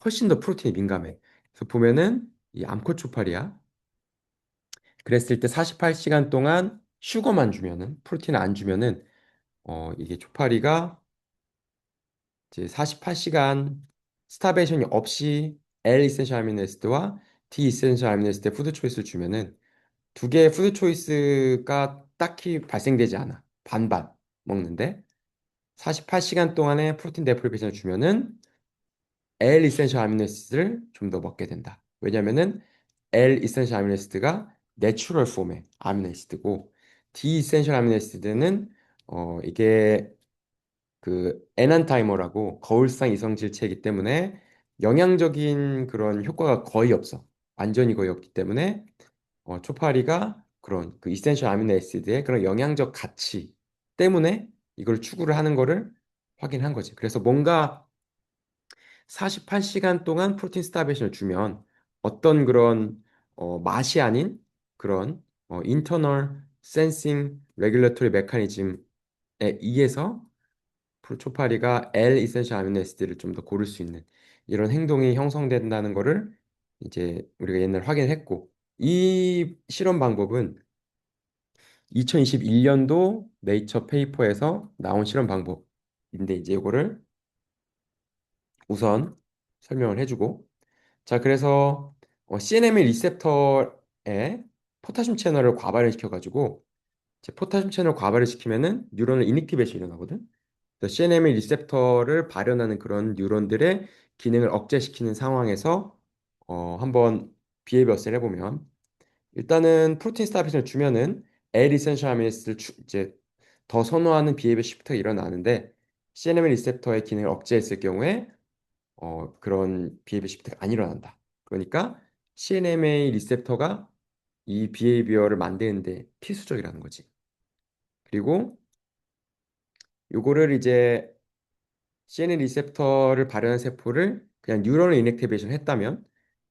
훨씬 더 프로틴에 민감해. 그래서 보면은 이 암컷 초파리야. 그랬을 때 48시간 동안 슈거만 주면은 프로틴을 안 주면은 이게 초파리가 이제 48시간 스타베이션이 없이 L 이센셜 아미노 애시드와 D 이센셜 아미노 애시드의 푸드 초이스를 주면은 두 개의 푸드 초이스가 딱히 발생되지 않아. 반반 먹는데 48시간 동안의 프로틴 데프리베이션을 주면은 L 이센셜 아미노시드를 좀 더 먹게 된다. 왜냐면은 L 이센셜 아미노시드가 내추럴 폼의 아미노시드고 D 이센셜 아미노시드는 이게 그 에난타이머라고 거울상 이성질체이기 때문에 영양적인 그런 효과가 거의 없어. 완전히 거의 없기 때문에 초파리가 그런 그 이센셜 아미노 애시드의 그런 영양적 가치 때문에 이걸 추구를 하는 거를 확인한 거지. 그래서 뭔가 48시간 동안 프로틴 스타베이션을 주면 어떤 그런 맛이 아닌 그런 인터널 센싱 레귤레토리 메커니즘에 의해서 초파리가 L 이센셜 아미노 애시드를 좀 더 고를 수 있는 이런 행동이 형성된다는 거를 이제 우리가 옛날 확인했고 이 실험 방법은 2021년도 네이처 페이퍼에서 나온 실험 방법인데 이제 이거를 우선 설명을 해주고 자 그래서 CNMA 리셉터에 포타슘 채널을 과발을 시켜가지고 이제 포타슘 채널 과발을 시키면은 뉴런을 이닉티베이션이 일어나거든. 그래서 CNMA 리셉터를 발현하는 그런 뉴런들의 기능을 억제시키는 상황에서 한번 비헤이비어스를 해보면 일단은 프로틴 스타비션을 주면은 L 이센셜 아미노시드를 이제 더 선호하는 비헤이비어 시프트가 일어나는데 CNM 리셉터의 기능을 억제했을 경우에 그런 비헤이비어 시프트가 안 일어난다. 그러니까 CNMA 리셉터가 이 비헤이비어를 만드는데 필수적이라는 거지. 그리고 요거를 이제 CNN 리셉터를 발현한 세포를 그냥 뉴런을 인액티베이션 했다면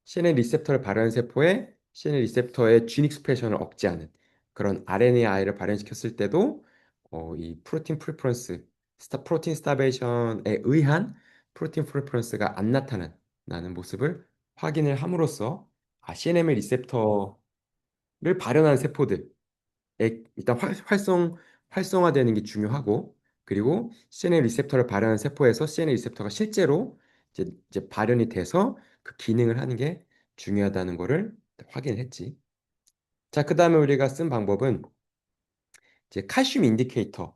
CNN 리셉터를 발현한 세포에 CNN 리셉터의 진 익스프레션을 억제하는 그런 RNAI를 발현시켰을 때도 이 프로틴 프리퍼런스, 프로틴 스타베이션에 의한 프로틴 프리퍼런스가 안 나타나는 모습을 확인을 함으로써 CNMA 리셉터를 발현한 세포들 일단 활성화되는 게 중요하고, 그리고 CNS 리셉터를 발현한 세포에서 CNS 리셉터가 실제로 이제 발현이 돼서 그 기능을 하는 게 중요하다는 거를 확인했지. 자, 그다음에 우리가 쓴 방법은 이제 칼슘 인디케이터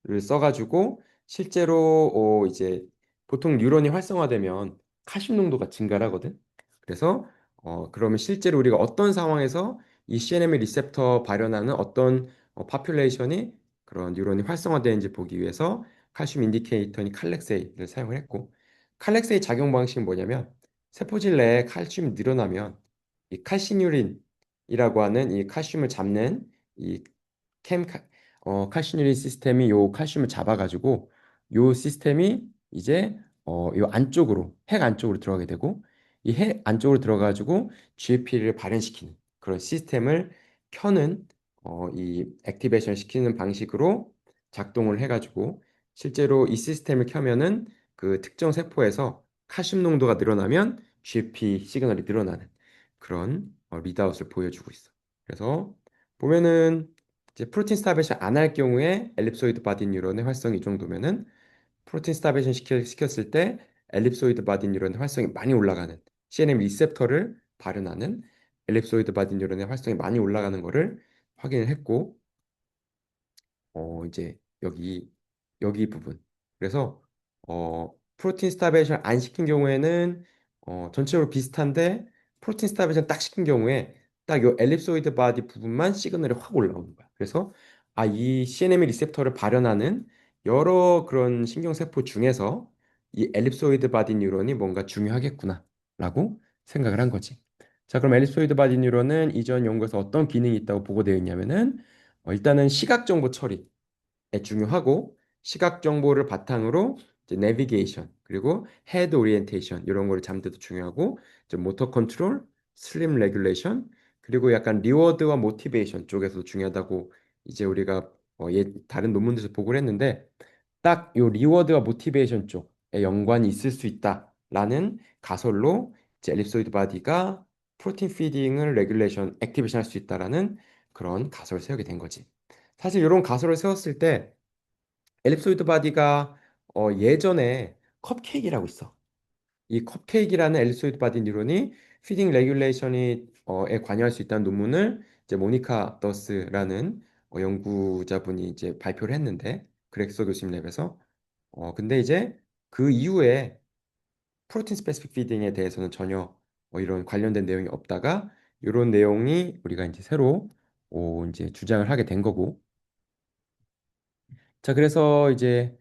를 써가지고 실제로 이제 보통 뉴런이 활성화되면 칼슘 농도가 증가를 하거든. 그래서 그러면 실제로 우리가 어떤 상황에서 이 CNM 리셉터 발현하는 어떤 파퓰레이션이 그런 뉴런이 활성화되는지 보기 위해서 칼슘 인디케이터인 칼렉세이를 사용을 했고, 칼렉세이 작용 방식은 뭐냐면 세포질 내에 칼슘이 늘어나면 이 칼시뉴린이라고 하는 이 칼슘을 잡는 이 캠 칼시누린 시스템이 요 칼슘을 잡아가지고 요 시스템이 이제 요 안쪽으로 핵 안쪽으로 들어가게 되고 이 핵 안쪽으로 들어가가지고 GFP를 발현시키는 그런 시스템을 켜는 이 액티베이션 시키는 방식으로 작동을 해가지고 실제로 이 시스템을 켜면은 그 특정 세포에서 칼슘 농도가 늘어나면 GFP 시그널이 늘어나는 그런 리드아웃을 보여주고 있어. 그래서 보면은 이제 프로틴 스타베이션 안 할 경우에 엘립소이드 바디 뉴런의 활성이 이 정도면은 프로틴 스타베이션 시켰을 때 엘립소이드 바디 뉴런의 활성이 많이 올라가는 CNM 리셉터를 발현하는 엘립소이드 바디 뉴런의 활성이 많이 올라가는 거를 확인을 했고 이제 여기 부분. 그래서 프로틴 스타베이션 안 시킨 경우에는 전체적으로 비슷한데 프로틴 스타베이션 딱 시킨 경우에 딱 요 엘립소이드 바디 부분만 시그널이 확 올라오는 거야. 그래서 이 CNM 리셉터를 발현하는 여러 그런 신경세포 중에서 이 엘립소이드 바디 뉴런이 뭔가 중요하겠구나라고 생각을 한 거지. 자, 그럼 엘립소이드 바디 뉴런은 이전 연구에서 어떤 기능이 있다고 보고되어 있냐면은 일단은 시각 정보 처리 중요하고 시각 정보를 바탕으로 이제 내비게이션 그리고 헤드 오리엔테이션 이런 거를 잡는 데도 중요하고 이제 모터 컨트롤, 슬림 레귤레이션 그리고 약간 리워드와 모티베이션 쪽에서도 중요하다고 이제 우리가 다른 논문에서 보고를 했는데 딱 요 리워드와 모티베이션 쪽에 연관이 있을 수 있다라는 가설로 이제 엘립소이드 바디가 프로틴 피딩을 레귤레이션 액티베이션 할 수 있다라는 그런 가설을 세우게 된 거지. 사실 이런 가설을 세웠을 때 엘립소이드 바디가 예전에 컵케이크라고 있어. 이 컵케이크라는 엘립소이드 바디 뉴런이 피딩 레귤레이션이 에 관여할 수 있다는 논문을 이제 모니카 더스라는 연구자분이 이제 발표를 했는데 그렉서 교수님 랩에서 근데 이제 그 이후에 프로틴 스페시픽 피딩에 대해서는 전혀 이런 관련된 내용이 없다가 이런 내용이 우리가 이제 새로 이제 주장을 하게 된 거고 자, 그래서 이제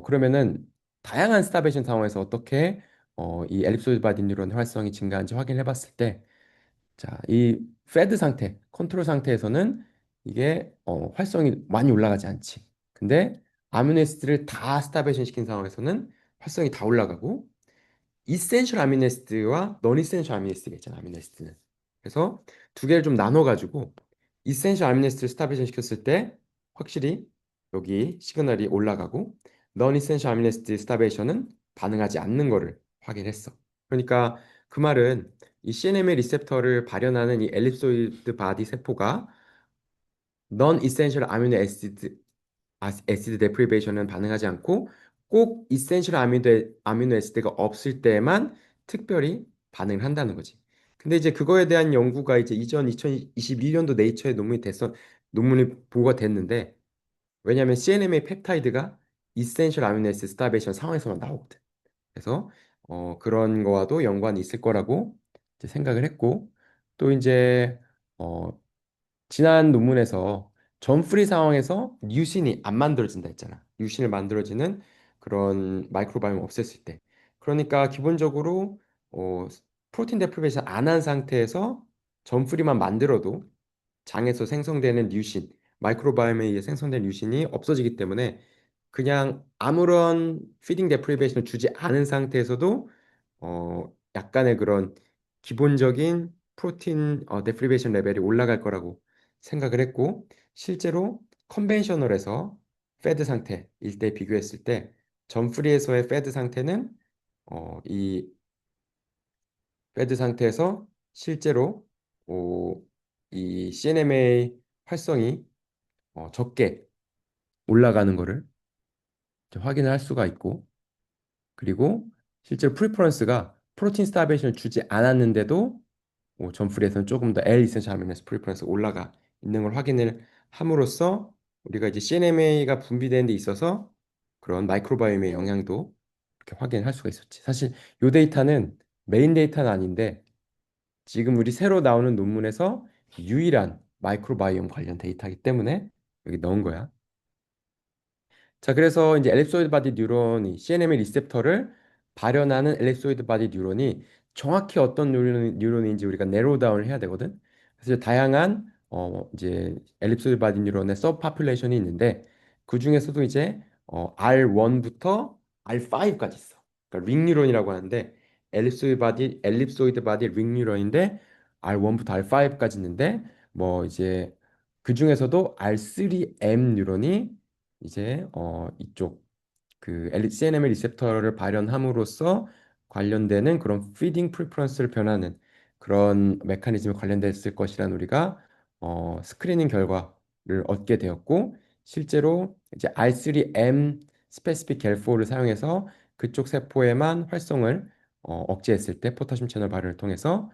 그러면은 다양한 스타베이션 상황에서 어떻게 이 엘립소이드 바디 뉴런 활성이 증가한지 확인해 봤을 때 자, 이 패드 상태, 컨트롤 상태에서는 이게 활성이 많이 올라가지 않지. 근데 아미노애시드를 다 스타베이션 시킨 상황에서는 활성이 다 올라가고 이센셜 아미노애시드와 non 이센셜 아미노애시드가 있잖아, 아미노애시드는. 그래서 두 개를 좀 나눠가지고 이센셜 아미노애시드를 스타베이션 시켰을 때 확실히 여기 시그널이 올라가고 non 이센셜 아미노애시드 스타베이션은 반응하지 않는 거를 확인했어. 그러니까 그 말은 이 CNMA 리셉터를 발현하는 이 엘립소이드 바디 세포가 non essential amino acid 애시드 데프리베이션은 반응하지 않고 꼭 이센셜 아미노 애시드가 없을 때만 특별히 반응을 한다는 거지. 근데 이제 그거에 대한 연구가 이제 이전 2021년도 네이처에 논문이 보고가 됐는데 왜냐하면 CNMA 펩타이드가 이센셜 아미노 애시드 스타베이션 상황에서만 나오거든. 그래서 그런 거와도 연관이 있을 거라고 이제 생각을 했고 또 이제 어, 지난 논문에서 전프리 상황에서 류신이 안 만들어진다 했잖아. 류신을 만들어지는 그런 마이크로바이옴 없앴을 때. 그러니까 기본적으로 프로틴 데프리베이션 안 한 상태에서 전프리만 만들어도 장에서 생성되는 류신, 마이크로바이옴에 의해 생성된 류신이 없어지기 때문에 그냥 아무런 피딩 데프리베이션을 주지 않은 상태에서도 약간의 그런 기본적인 프로틴 데프리베이션 레벨이 올라갈 거라고 생각을 했고 실제로 컨벤셔널에서 패드 상태일 때 비교했을 때 전프리에서의 패드 상태는 이 패드 상태에서 실제로 이 CNMA 활성이 적게 올라가는 거를 이제 확인을 할 수가 있고, 그리고 실제로 프리퍼런스가 프로틴 스타베이션을 주지 않았는데도 점프에서는 조금 더 L 이센셜 아미노 프리퍼런스 올라가 있는 걸 확인을 함으로써 우리가 이제 CNMA가 분비되는 데 있어서 그런 마이크로바이옴의 영향도 이렇게 확인할 수가 있었지. 사실 이 데이터는 메인 데이터는 아닌데 지금 우리 새로 나오는 논문에서 유일한 마이크로바이옴 관련 데이터이기 때문에 여기 넣은 거야. 자, 그래서 이제 엘립소이드 바디 뉴런이 CNM의 리셉터를 발현하는 엘립소이드 바디 뉴런이 정확히 어떤 뉴런인지 우리가 네로우 다운을 해야 되거든. 그래서 이제 다양한 이제 엘립소이드 바디 뉴런의 서브 파퓰레이션이 있는데 그 중에서도 이제 R1부터 R5까지 있어. 그러니까 링 뉴런이라고 하는데 엘립소이드 바디 링 뉴런인데 R1부터 R5까지 있는데 뭐 이제 그 중에서도 R3M 뉴런이 이제 이쪽 그 CNM의 리셉터를 발현함으로써 관련되는 그런 피딩 프리퍼런스를 변하는 그런 메커니즘에 관련됐을 것이라는 우리가 스크리닝 결과를 얻게 되었고 실제로 이제 R3M 스페시픽 겔4를 사용해서 그쪽 세포에만 활성을 억제했을 때 포타슘 채널 발현을 통해서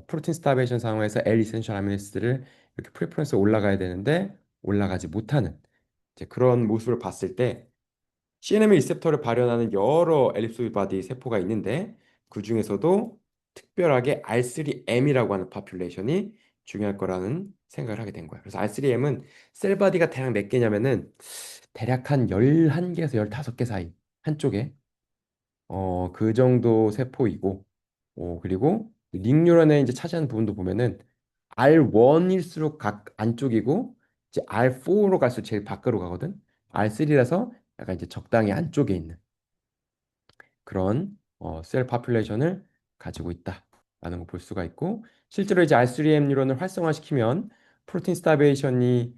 프로틴 스타베이션 상황에서 L 이센셜 아미노시드를 이렇게 프리퍼런스 올라가야 되는데 올라가지 못하는 이제 그런 모습을 봤을 때 CNM 리셉터를 발현하는 여러 엘립소이드 바디 세포가 있는데 그 중에서도 특별하게 R3M이라고 하는 파퓰레이션이 중요할 거라는 생각을 하게 된 거예요. 그래서 R3M은 셀 바디가 대략 몇 개냐면은 대략 한 11개에서 15개 사이 한쪽에 그 정도 세포이고 그리고 링뉴런에 이제 차지하는 부분도 보면은 R1일수록 각 안쪽이고 이제 R4로 갈수록 제일 밖으로 가거든. R3라서 약간 이제 적당히 안쪽에 있는 그런 셀 파퓰레이션을 가지고 있다라는 걸 볼 수가 있고 실제로 이제 R3M 뉴런을 활성화시키면 프로틴 스타베이션이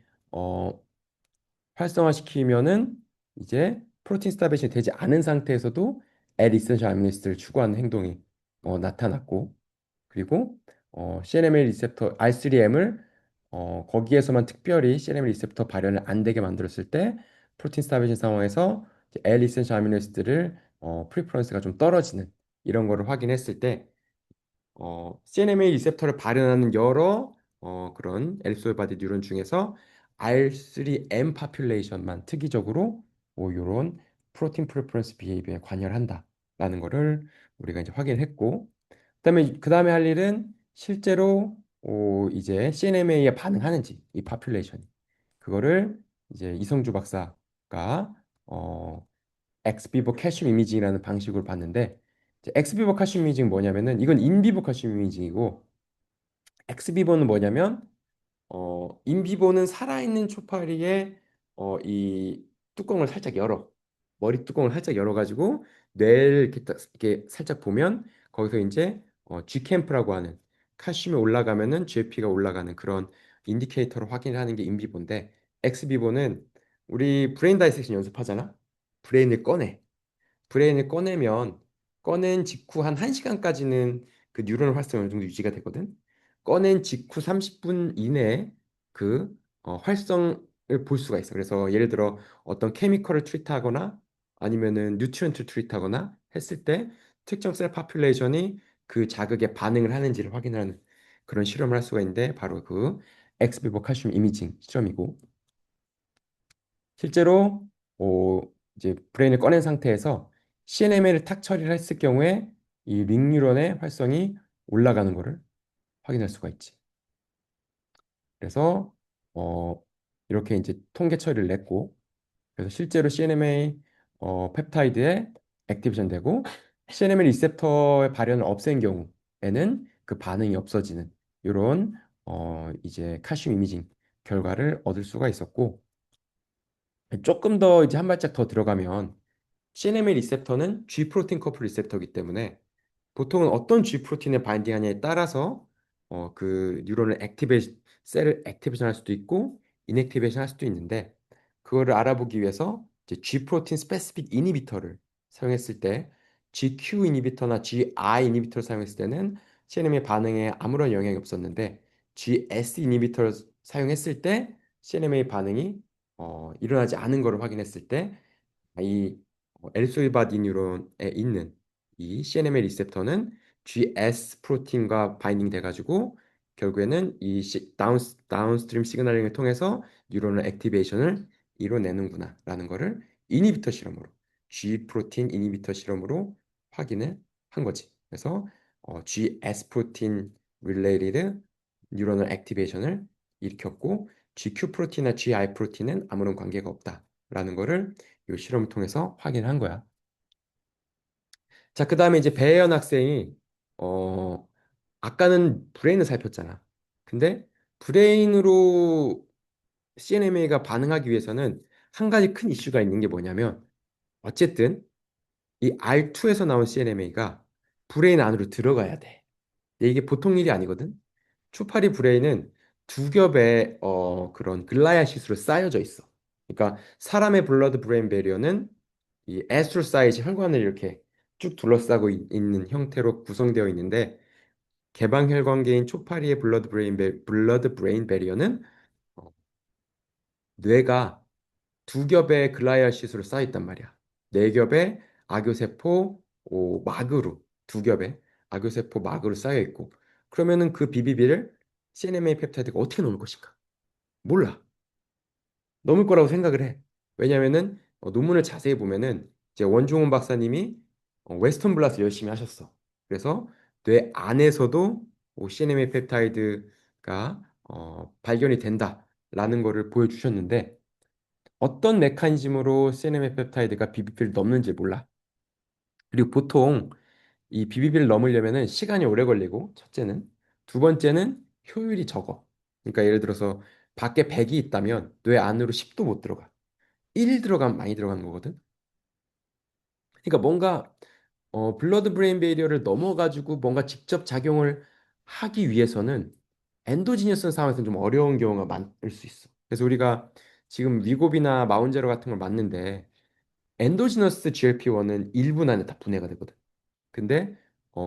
활성화시키면은 이제 프로틴 스타베이션이 되지 않은 상태에서도 L 이센셜 아미노시드를 추구하는 행동이 나타났고 그리고 CNMA 리셉터 R3M을 거기에서만 특별히 CNMA 리셉터 발현을 안 되게 만들었을 때 프로틴 스타베이션 상황에서 이제 L 이센셜 아미노시드를 프리퍼런스가 좀 떨어지는 이런 거를 확인했을 때 CNMA 리셉터를 발현하는 여러 그런 엘립소이드 바디 뉴런 중에서 R3M 파퓰레이션만 특이적으로 이런 프로틴 프리퍼런스 비헤이비어에 관여를 한다라는 거를 우리가 이제 확인했고 그다음에 할 일은 실제로 이제 CNMA에 반응하는지 이 파퓰레이션이 그거를 이제 이성주 박사가 엑스비버 칼슘 이미징이라는 방식으로 봤는데 이제 엑스비버 칼슘 이미징 뭐냐면은 이건 인비버 칼슘 이미징이고 엑스비버는 뭐냐면 인비보는 살아있는 초파리의 이 뚜껑을 살짝 열어. 머리 뚜껑을 살짝 열어가지고 뇌를 이렇게, 이렇게 살짝 보면 거기서 이제 G캠프라고 하는 칼슘이 올라가면은 GFP가 올라가는 그런 인디케이터를 확인하는 게 인비보인데 엑스비보는 우리 브레인 다이섹션 연습하잖아. 브레인을 꺼내. 브레인을 꺼내면 꺼낸 직후 한 1시간까지는 그 뉴런 활성이 어느 정도 유지가 되거든. 꺼낸 직후 30분 이내에 그 활성을 볼 수가 있어. 그래서 예를 들어 어떤 케미컬을 트리트하거나 아니면은 뉴트리언트 트리트하거나 했을 때 특정 셀 파퓰레이션이 그 자극에 반응을 하는지를 확인하는 그런 실험을 할 수가 있는데 바로 그 엑스비버 칼슘 이미징 실험이고 실제로 이제 브레인을 꺼낸 상태에서 CNMA를 탁 처리를 했을 경우에 이 링뉴런의 활성이 올라가는 것을 확인할 수가 있지. 그래서 어, 이렇게 이제 통계 처리를 냈고 그래서 실제로 CNMA 펩타이드에 액티베이션 되고 CNMA 리셉터의 발현을 없앤 경우에는 그 반응이 없어지는 이런 이제 칼슘 이미징 결과를 얻을 수가 있었고 조금 더 이제 한 발짝 더 들어가면 CNMA 리셉터는 G 프로틴 커플 리셉터이기 때문에 보통은 어떤 G 프로틴에 바인딩하냐에 따라서 그 뉴런을 셀을 액티베이션 할 수도 있고 인액티베이션 할 수도 있는데 그거를 알아보기 위해서 이제 G 프로틴 스페시픽 이니비터를 사용했을 때 GQ 이니비터나 GI 이니비터를 사용했을 때는 CNMA 반응에 아무런 영향이 없었는데 GS 이니비터를 사용했을 때 CNMA 반응이 일어나지 않은 것을 확인했을 때 이 엘소이바디 뉴런에 있는 이 CNMA 리셉터는 GS 프로틴과 바인딩 돼가지고 결국에는 이 다운스트림 시그널링을 통해서 뉴런al 액티베이션을 이뤄내는구나라는 거를 이니비터 실험으로 G 프로틴 이니비터 실험으로 확인을 한 거지. 그래서 GS 프로틴 related 뉴런al 액티베이션을 일으켰고 GQ 프로틴이나 GI 프로틴은 아무런 관계가 없다라는 거를 이 실험을 통해서 확인한 거야. 자, 그 다음에 이제 배혜연 학생이 어 아까는 브레인을 살폈잖아. 근데 브레인으로 CNMA가 반응하기 위해서는 한 가지 큰 이슈가 있는 게 뭐냐면 어쨌든 이 R2에서 나온 CNMA가 브레인 안으로 들어가야 돼. 근데 이게 보통 일이 아니거든. 추파리 브레인은 두 겹의 그런 글라이아시스로 쌓여져 있어. 그러니까 사람의 블러드 브레인 배리어는 이 에스트로 사이즈 혈관을 이렇게 쭉 둘러싸고 있는 형태로 구성되어 있는데 개방 혈관계인 초파리의 블러드 브레인 배리어는 어, 뇌가 두 겹의 글라이아시스로 쌓여 있단 말이야. 네 겹의 악교세포 막으로 두 겹의 악교세포 막으로 쌓여 있고 그러면은 그 BBB를 CNMA 펩타이드가 어떻게 넣을 것인가? 몰라. 넘을 거라고 생각을 해. 왜냐면은 논문을 자세히 보면은 이제 원종훈 박사님이 웨스턴 블라스 열심히 하셨어. 그래서 뇌 안에서도 CNMA 펩타이드가 발견이 된다라는 거를 보여주셨는데 어떤 메커니즘으로 CNMA 펩타이드가 BBB를 넘는지 몰라. 그리고 보통 이 BBB를 넘으려면은 시간이 오래 걸리고 첫째는 두 번째는 효율이 적어. 그러니까 예를 들어서 밖에 100이 있다면 뇌 안으로 10도 못 들어가. 1 들어가면 많이 들어가는 거거든. 그러니까 뭔가 블러드 브레인 베리어를 넘어가지고 뭔가 직접 작용을 하기 위해서는 엔도지니어스 상황에서는 좀 어려운 경우가 많을 수 있어. 그래서 우리가 지금 위고비나 마운제로 같은 걸 맞는데 엔도지너스 GLP-1은 1분 안에 다 분해가 되거든. 근데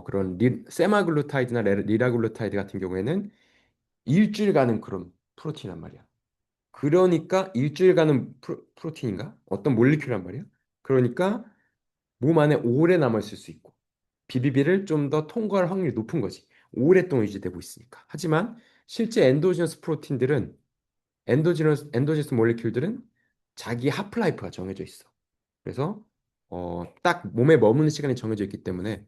그런 세마글루타이드나 리라글루타이드 같은 경우에는 일주일 가는 그런 프로틴이란 말이야. 그러니까 일주일 가는 프로틴인가? 어떤 몰리큘란 말이야. 그러니까 몸 안에 오래 남아있을 수 있고 BBB를 좀 더 통과할 확률이 높은 거지. 오랫동안 유지되고 있으니까. 하지만 실제 엔도지너스 프로틴들은 엔도지너스 몰리큘들은 자기 하프라이프가 정해져 있어. 그래서 딱 몸에 머무는 시간이 정해져 있기 때문에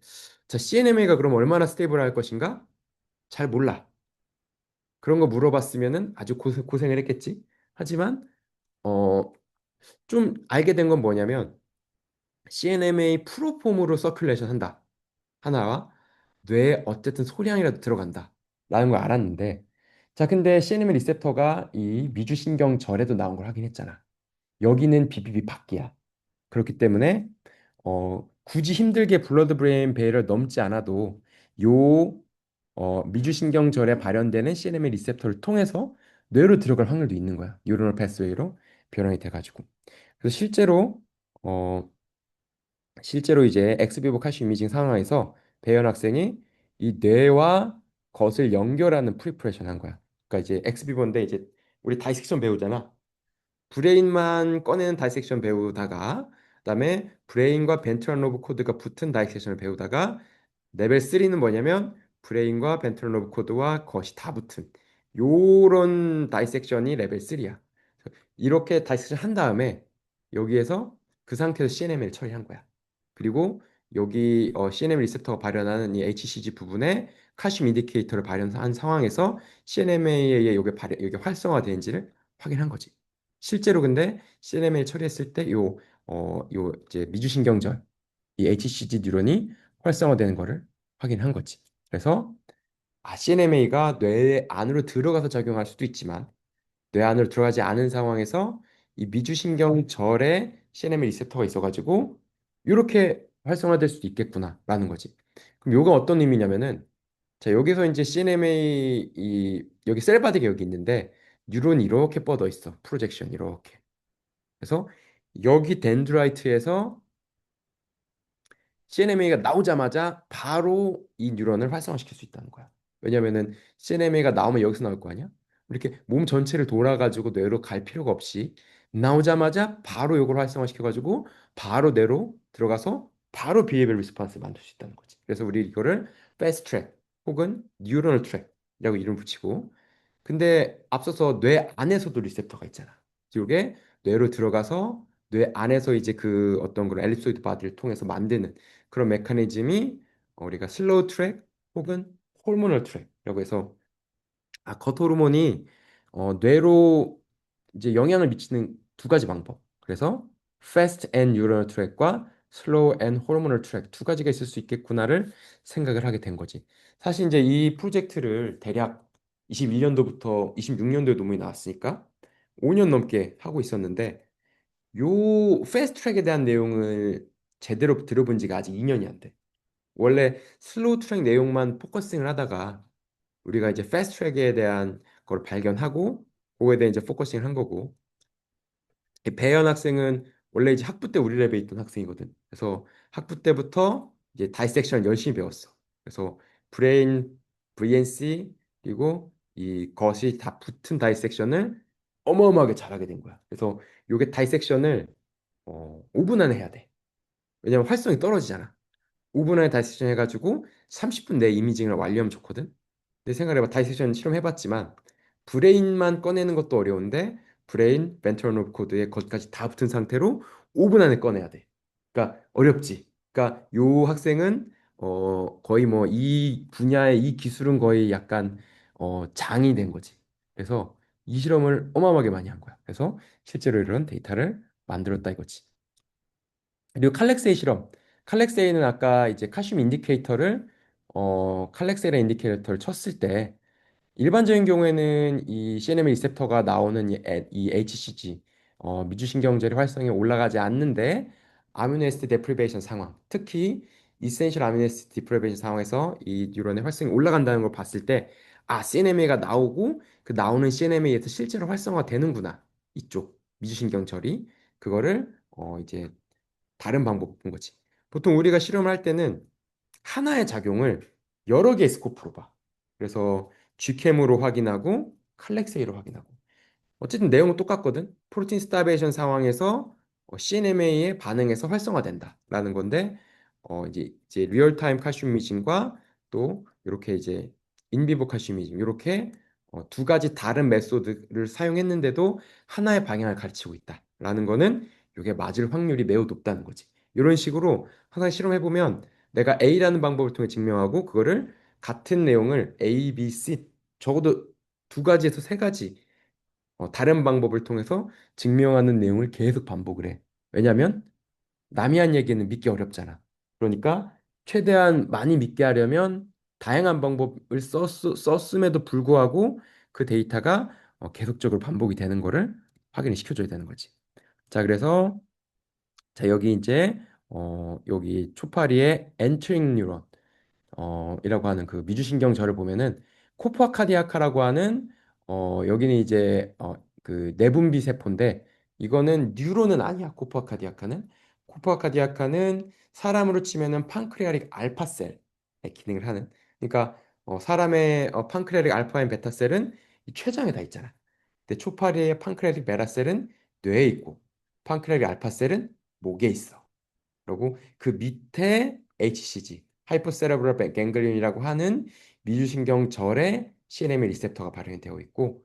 자, CNMA가 그럼 얼마나 스테이블 할 것인가? 잘 몰라. 그런 거 물어봤으면은 아주 고생을 했겠지. 하지만 어, 좀 알게 된 건 뭐냐면 CNMA 프로폼으로 서큘레이션 한다. 하나와 뇌에 어쨌든 소량이라도 들어간다. 라는 걸 알았는데 자, 근데 CNMA 리셉터가 이 미주신경절에도 나온 걸 확인했잖아. 여기는 BBB 밖이야. 그렇기 때문에 굳이 힘들게 블러드 브레인 베일을 넘지 않아도 요 미주신경절에 발현되는 CNMA 리셉터를 통해서 뇌로 들어갈 확률도 있는 거야. 뉴런al 패스웨이로 변형이 돼가지고. 그래서 어, 실제로 이제 엑스비보 칼슘 이미징 상황에서 배현 학생이 이 뇌와 겉을 연결하는 프리퍼레이션 한 거야. 그러니까 이제 엑스비보인데 이제 우리 다이섹션 배우잖아. 브레인만 꺼내는 다이섹션 배우다가 그다음에 브레인과 벤트럴 로브 코드가 붙은 다이섹션을 배우다가 레벨 3는 뭐냐면 브레인과 벤트럴 로브 코드와 겉이 다 붙은 요런 다이섹션이 레벨 3야. 이렇게 다이섹션 한 다음에 여기에서 그 상태에서 CNM을 처리한 거야. 그리고 여기 CNM 리셉터가 발현하는 이 HCG 부분에 칼슘 인디케이터를 발현한 상황에서 CNMA에 이게 활성화되는지를 확인한 거지. 실제로 근데 CNMA 처리했을 때 요 이제 미주신경절 이 HCG 뉴런이 활성화되는 거를 확인한 거지. 그래서 CNMA가 뇌 안으로 들어가서 작용할 수도 있지만 뇌 안으로 들어가지 않은 상황에서 이 미주신경절에 CNMA 리셉터가 있어가지고 이렇게 활성화될 수도 있겠구나라는 거지. 그럼 요건 어떤 의미냐면은 자 여기서 이제 CNMA 여기 셀바디가 여기 있는데 뉴런이 이렇게 뻗어 있어. 프로젝션 이렇게. 그래서 여기 덴드라이트에서 CNMA가 나오자마자 바로 이 뉴런을 활성화시킬 수 있다는 거야. 왜냐면은 CNMA가 나오면 여기서 나올 거 아니야? 이렇게 몸 전체를 돌아가지고 뇌로 갈 필요가 없이 나오자마자 바로 요걸 활성화시켜가지고 바로 뇌로 들어가서 바로 비헤이비얼 리스폰스를 만들 수 있다는 거지. 그래서 우리 이거를 패스트 트랙 혹은 뉴런al 트랙이라고 이름 붙이고, 근데 앞서서 뇌 안에서도 리셉터가 있잖아. 이게 뇌로 들어가서 뇌 안에서 이제 그 어떤 그런 엘립소이드 바디를 통해서 만드는 그런 메커니즘이 우리가 슬로우 트랙 혹은 호르모널 트랙이라고 해서, 겉 호르몬이 뇌로 이제 영향을 미치는 두 가지 방법. 그래서 fast and neuronal track과 slow and hormonal track 두 가지가 있을 수 있겠구나를 생각을 하게 된 거지. 사실 이제 이 프로젝트를 대략 21년도부터 26년도에 논문이 나왔으니까 5년 넘게 하고 있었는데, 요 패스트 트랙에 대한 내용을 제대로 들어본 지가 아직 2년이 안 돼. 원래 슬로우 트랙 내용만 포커싱을 하다가 우리가 이제 패스트 트랙에 대한 걸 발견하고 그거에 대해 이제 포커싱을 한 거고, 이 배현 학생은 원래 이제 학부 때 우리 랩에 있던 학생이거든. 그래서 학부 때부터 이제 다이섹션 열심히 배웠어. 그래서 브레인, VNC 그리고 이 것이 다 붙은 다이섹션을 어마어마하게 잘하게 된 거야. 그래서 요게 다이섹션을 5분 안에 해야 돼. 왜냐면 활성이 떨어지잖아. 5분 안에 다이섹션 해가지고 30분 내에 이미징을 완료하면 좋거든. 내 생각해봐. 다이섹션 실험해봤지만 브레인만 꺼내는 것도 어려운데 브레인, 벤트럴 로브 코드에 것까지 다 붙은 상태로 5분 안에 꺼내야 돼. 그러니까 어렵지. 그러니까 요 학생은 거의 뭐 이 분야의 이 기술은 거의 약간 장이 된 거지. 그래서 이 실험을 어마어마하게 많이 한 거야. 그래서 실제로 이런 데이터를 만들었다 이거지. 그리고 칼렉세이 실험. 칼렉세이는 아까 이제 칼슘 인디케이터를 칼렉세이 인디케이터를 쳤을 때 일반적인 경우에는 이 CNM 리셉터가 나오는 이 HCG 미주신경제의 활성이 올라가지 않는데, 아미노애시드 데프리베이션 상황, 특히 이센셜 아미노애시드 디프리베이션 상황에서 이 뉴런의 활성이 올라간다는 걸 봤을 때, CNMA가 나오고 그 나오는 CNMA에서 실제로 활성화 되는구나, 이쪽 미주신경절이. 그거를 이제 다른 방법 본 거지. 보통 우리가 실험을 할 때는 하나의 작용을 여러 개의 스코프로 봐. 그래서 GChem으로 확인하고 칼렉세이로 확인하고. 어쨌든 내용은 똑같거든. 프로틴 스타베이션 상황에서 CNMA에 반응해서 활성화된다라는 건데, 이제 리얼타임 칼슘 이미징과 또 이렇게 이제 인비보 칼슘 이미징, 이렇게 두 가지 다른 메소드를 사용했는데도 하나의 방향을 가르치고 있다라는 거는 이게 맞을 확률이 매우 높다는 거지. 이런 식으로 항상 실험해 보면 내가 A라는 방법을 통해 증명하고 그거를 같은 내용을 A, B, C 적어도 두 가지에서 세 가지 다른 방법을 통해서 증명하는 내용을 계속 반복을 해. 왜냐하면 남이 한 얘기는 믿기 어렵잖아. 그러니까 최대한 많이 믿게 하려면 다양한 방법을 썼음에도 불구하고 그 데이터가 계속적으로 반복이 되는 거를 확인을 시켜줘야 되는 거지. 자, 그래서 자 여기 이제 여기 초파리의 엔트링 뉴런 이라고 하는 그 미주신경절을 보면은 코프아 카디아카라고 하는 여기는 이제 그 내분비 세포인데, 이거는 뉴론은 아니야. 코프아 카디아카는 사람으로 치면은 판크레아틱 알파셀의 기능을 하는. 그러니까 사람의 판크레아틱 알파인 베타셀은 이 췌장에 다 있잖아. 근데 초파리의 판크레아틱 베라셀은 뇌에 있고 판크레아틱 알파셀은 목에 있어. 그리고 그 밑에 HCG, 하이포세레브럴 갱글리온이라고 하는 미주신경절에 CNMA 리셉터가 발현이 되어 있고,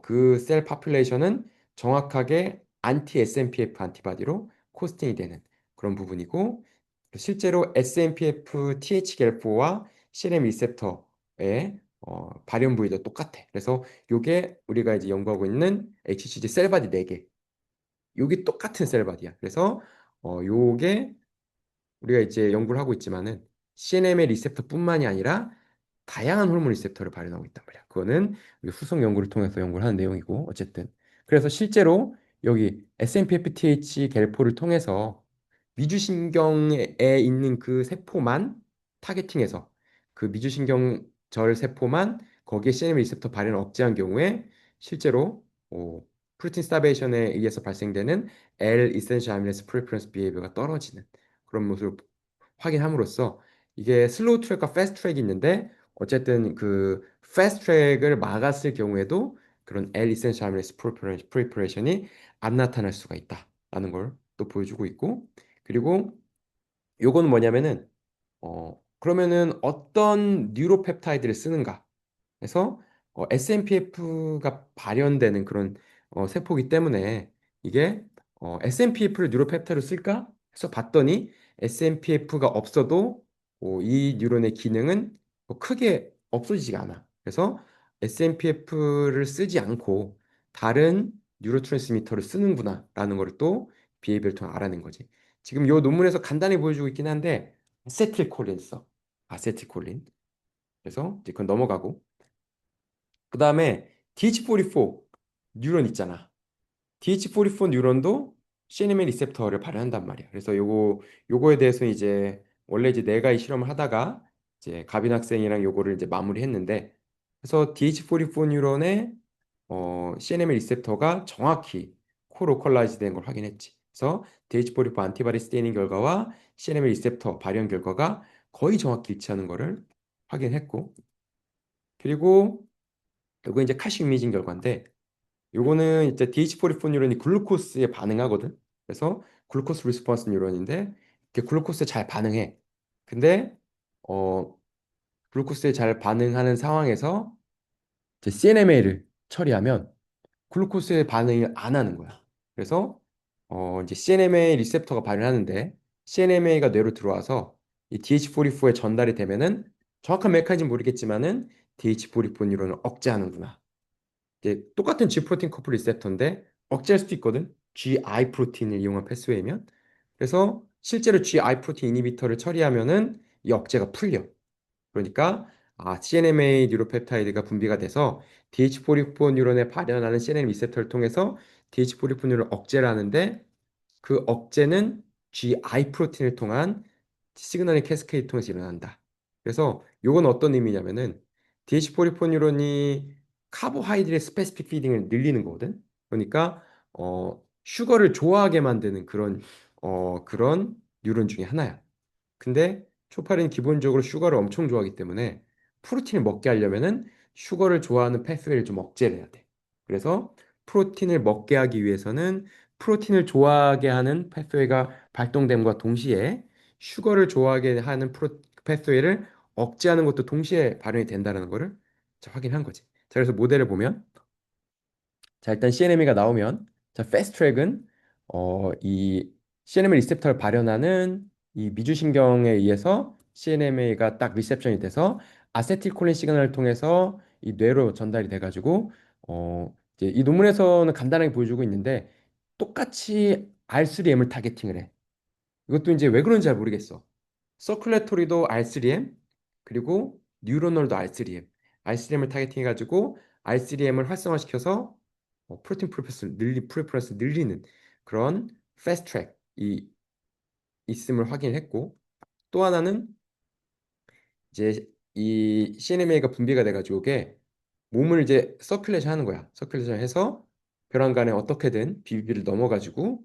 그 셀 파퓰레이션은 정확하게 안티 SNPF 안티바디로 코스팅이 되는 그런 부분이고, 실제로 SNPF THGL4와 CNM 리셉터의 발현 부위도 똑같아. 그래서 이게 우리가 이제 연구하고 있는 HCG 셀바디 4개, 요게 똑같은 셀바디야. 그래서 요게 우리가 이제 연구를 하고 있지만은 CNM의 리셉터뿐만이 아니라 다양한 호르몬 리셉터를 발현하고 있단 말이야. 그거는 우리 후속 연구를 통해서 연구를 하는 내용이고, 어쨌든 그래서 실제로 여기 SNPFTH 겔포를 통해서 미주신경에 있는 그 세포만 타겟팅해서 그 미주신경절 세포만 거기에 CNM 리셉터 발현을 억제한 경우에 실제로 프로틴 스타베이션에 의해서 발생되는 L 이센셜 아미노스 프리퍼런스 비헤이비어가 떨어지는 그런 모습을 확인함으로써, 이게 슬로우 트랙과 패스트 트랙이 있는데 어쨌든 그 패스트 트랙을 막았을 경우에도 그런 L essential amylase proliferation이 안 나타날 수가 있다라는 걸 또 보여주고 있고 그리고 요거는 뭐냐면은 그러면은 어떤 뉴로펩타이드를 쓰는가 그래서 SNPF가 발현되는 그런 세포이기 때문에 이게 SNPF를 뉴로펩타이드로 쓸까? 해서 봤더니 SNPF가 없어도 이 뉴런의 기능은 크게 없어지지가 않아. 그래서 SNPF를 쓰지 않고 다른 뉴로트랜스미터를 쓰는구나라는 걸 또 비헤이비어를 통해 알아낸 거지. 지금 이 논문에서 간단히 보여주고 있긴 한데 아세틸콜린 써. 아세틸콜린. 그래서 이제 그건 넘어가고 그 다음에 DH44 뉴런 있잖아. DH44 뉴런도 CNMA 리셉터를 발현한단 말이야. 그래서 요거에 대해서 이제 원래 이제 내가 이 실험을 하다가 이제 가빈 학생이랑 요거를 이제 마무리했는데 그래서 DH44 뉴런의 CNMA 리셉터가 정확히 코로컬라이즈 된 걸 확인했지. 그래서 DH44 안티바디 스테이닝 결과와 CNMA 리셉터 발현 결과가 거의 정확히 일치하는 거를 확인했고 그리고 요거 이제 카시 이미징 결과인데 요거는 이제 DH44 뉴런이 글루코스에 반응하거든. 그래서 글루코스 리스폰스 뉴런인데 이렇게 글루코스에 잘 반응해. 근데 어 글루코스에 잘 반응하는 상황에서 이제 CNMA를 처리하면 글루코스에 반응을 안 하는 거야. 그래서 이제 CNMA 리셉터가 발현하는데 CNMA가 뇌로 들어와서 이 DH44에 전달이 되면은 정확한 메커니즘 모르겠지만은 DH44 뉴런을 억제하는구나. 이제 똑같은 G 프로틴 커플 리셉터인데 억제할 수도 있거든. GI 프로틴을 이용한 패스웨이면. 그래서 실제로 GI 프로틴 이니비터를 처리하면은 이 억제가 풀려. 그러니까 CNMA 뉴로펩타이드가 분비가 돼서 DH44 뉴런에 발현하는 CNM 리셉터를 통해서 DH44 뉴런을 억제를 하는데 그 억제는 GI 프로틴을 통한 시그널링 캐스케이드 통해서 일어난다. 그래서 이건 어떤 의미냐면은 DH44 뉴런이 카보하이드레 스페시픽 피딩을 늘리는 거거든. 그러니까 슈거를 좋아하게 만드는 그런 뉴런 중에 하나야. 근데 초파린 기본적으로 슈거를 엄청 좋아하기 때문에 프로틴을 먹게 하려면은 슈거를 좋아하는 패스웨이를 좀 억제를 해야 돼. 그래서 프로틴을 먹게 하기 위해서는 프로틴을 좋아하게 하는 패스웨이가 발동됨과 동시에 슈거를 좋아하게 하는 패스웨이를 억제하는 것도 동시에 발현이 된다는 거를 자, 확인한 거지. 자, 그래서 모델을 보면 자, 일단 CNME가 나오면 자, 패스트트랙은 이 CNMA 리셉터를 발현하는 이 미주신경에 의해서 CNMA가 딱 리셉션이 돼서 아세틸콜린 시그널을 통해서 이 뇌로 전달이 돼가지고 이제 이 논문에서는 간단하게 보여주고 있는데 똑같이 R3M을 타겟팅을 해. 이것도 이제 왜 그런지 잘 모르겠어. 서큘레토리도 R3M 그리고 뉴로널도 R3M. R3M을 타겟팅해가지고 R3M을 활성화시켜서 프로틴 프리퍼런스 늘리는 그런 패스트 트랙이 있음을 확인했고 또 하나는 이제 이 CNMA가 분비가 돼가지고 이게 몸을 이제 서큘레이션 하는 거야. 서큘레이션 해서 혈관 간에 어떻게든 비비비를 넘어가지고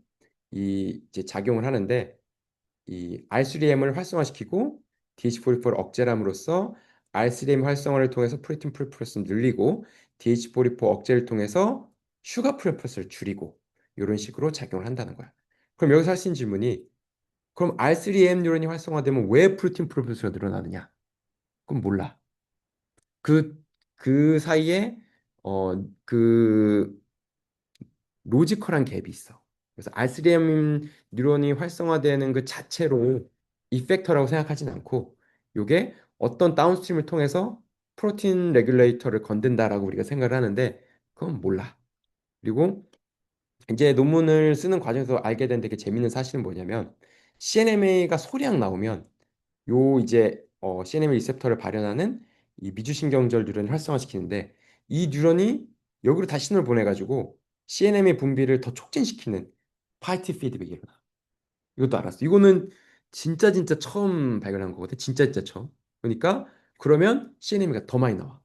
이 이제 작용을 하는데 이 R3M을 활성화시키고 DH44를 억제함으로써 R3M 활성화를 통해서 프로틴 프리퍼런스를 늘리고 DH44 억제를 통해서 슈가 프리퍼런스를 줄이고 이런 식으로 작용을 한다는 거야. 그럼 여기서 하신 질문이 그럼 R3M 뉴런이 활성화되면 왜 프로틴 프리퍼런스가 늘어나느냐? 그럼 몰라. 그 사이에 그 로지컬한 갭이 있어. 그래서 R3M 뉴런이 활성화되는 그 자체로 이펙터라고 생각하진 않고 이게 어떤 다운스트림을 통해서 프로틴 레귤레이터를 건든다라고 우리가 생각을 하는데 그건 몰라. 그리고 이제 논문을 쓰는 과정에서 알게 된 되게 재밌는 사실은 뭐냐면 CNMA가 소량 나오면 요 이제 CNMA 리셉터를 발현하는 이 미주신경절 뉴런을 활성화시키는데 이 뉴런이 여기로 다시 신호를 보내가지고 CNMA 분비를 더 촉진시키는 파이티 피드백이 일어나. 이것도 알았어. 이거는 진짜 처음 발견한 거거든. 진짜 처음. 그러니까 그러면 CNMA가 더 많이 나와.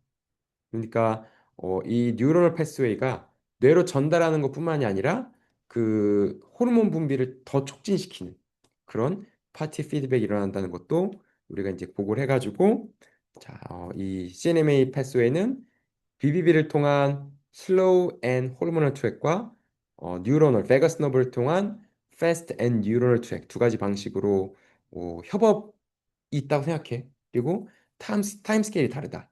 그러니까 이 뉴런al 패스웨이가 뇌로 전달하는 것뿐만이 아니라 그 호르몬 분비를 더 촉진시키는 그런 파티 피드백이 일어난다는 것도 우리가 이제 보고를 해가지고 자, 이 CNMA 패스웨이는 BBB를 통한 슬로우 앤 호르모널 트랙과 뉴런을 베가스 너브를 통한 패스트 앤 뉴런을 트랙 두 가지 방식으로 협업이 있다고 생각해. 그리고 타임 스케일이 다르다.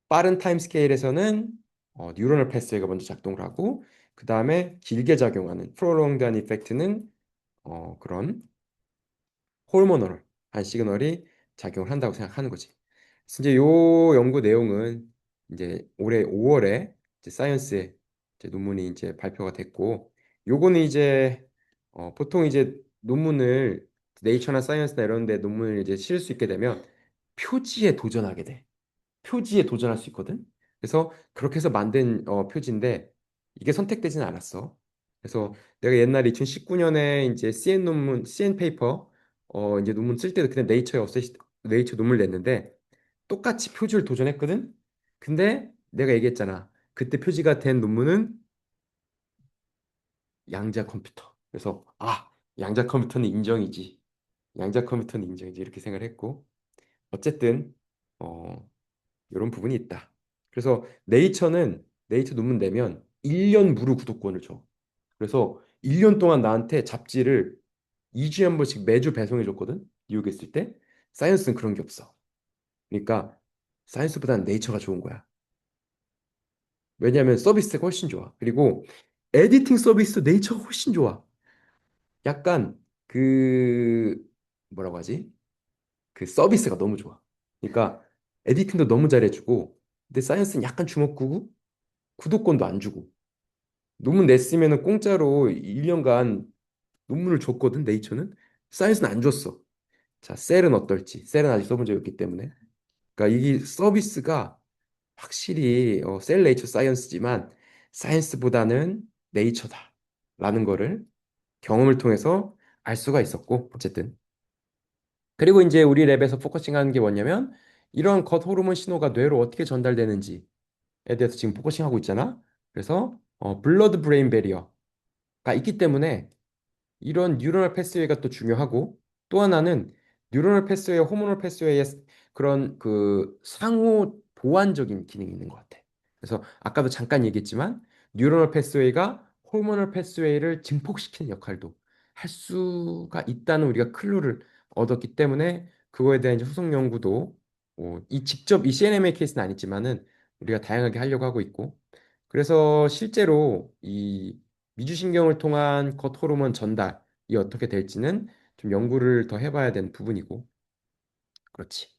빠른 타임 스케일에서는 뉴런al 패스웨이가 먼저 작동을 하고 그 다음에 길게 작용하는 프롤onged 이펙트는 그런 호르모널 한 시그널이 작용을 한다고 생각하는 거지. 그래서 이제 요 연구 내용은 이제 올해 5월에 이제 사이언스에 이제 논문이 이제 발표가 됐고, 요거는 이제 보통 이제 논문을 네이처나 사이언스나 이런 데 논문을 이제 실을 수 있게 되면 표지에 도전하게 돼. 표지에 도전할 수 있거든. 그래서 그렇게 해서 만든 표지인데 이게 선택되지는 않았어. 그래서 내가 옛날에 2019년에 이제 CN 논문, CN 페이퍼 이제 논문 쓸 때도 그냥 네이처 논문을 냈는데 똑같이 표지를 도전했거든. 근데 내가 얘기했잖아. 그때 표지가 된 논문은 양자 컴퓨터. 그래서 양자 컴퓨터는 인정이지. 양자 컴퓨터는 인정이지 이렇게 생각을 했고 어쨌든 어 이런 부분이 있다. 그래서 네이처 논문 내면 1년 무료 구독권을 줘. 그래서 1년 동안 나한테 잡지를 2주에 한 번씩 매주 배송해 줬거든. 뉴욕에 있을 때. 사이언스는 그런 게 없어. 그러니까 사이언스보다는 네이처가 좋은 거야. 왜냐하면 서비스가 훨씬 좋아. 그리고 에디팅 서비스도 네이처가 훨씬 좋아. 약간 그 뭐라고 하지? 그 서비스가 너무 좋아. 그러니까 에디팅도 너무 잘해주고 근데 사이언스는 약간 주먹구구 구독권도 안 주고 논문 냈으면은 공짜로 1년간 논문을 줬거든 네이처는. 사이언스는 안 줬어. 자 셀은 어떨지. 셀은 아직 써본 적이 없기 때문에. 그러니까 이 서비스가 확실히 셀 네이처 사이언스지만 사이언스보다는 네이처다 라는 거를 경험을 통해서 알 수가 있었고 어쨌든. 그리고 이제 우리 랩에서 포커싱하는 게 뭐냐면 이런 겉 호르몬 신호가 뇌로 어떻게 전달되는지에 대해서 지금 포커싱하고 있잖아. 그래서 블러드 브레인 베리어가 있기 때문에 이런 뉴런al 패스웨이가 또 중요하고 또 하나는 뉴런al 패스웨이와 호르몬al 패스웨이의 그런 그 상호 보완적인 기능이 있는 것 같아. 그래서 아까도 잠깐 얘기했지만 뉴런al 패스웨이가 호르몬al 패스웨이를 증폭시키는 역할도 할 수가 있다는 우리가 클루를 얻었기 때문에 그거에 대한 이제 후속 연구도 이 CNMA 케이스는 아니지만은 우리가 다양하게 하려고 하고 있고 그래서 실제로 이 미주신경을 통한 겉호르몬 전달이 어떻게 될지는 좀 연구를 더 해봐야 되는 부분이고, 그렇지.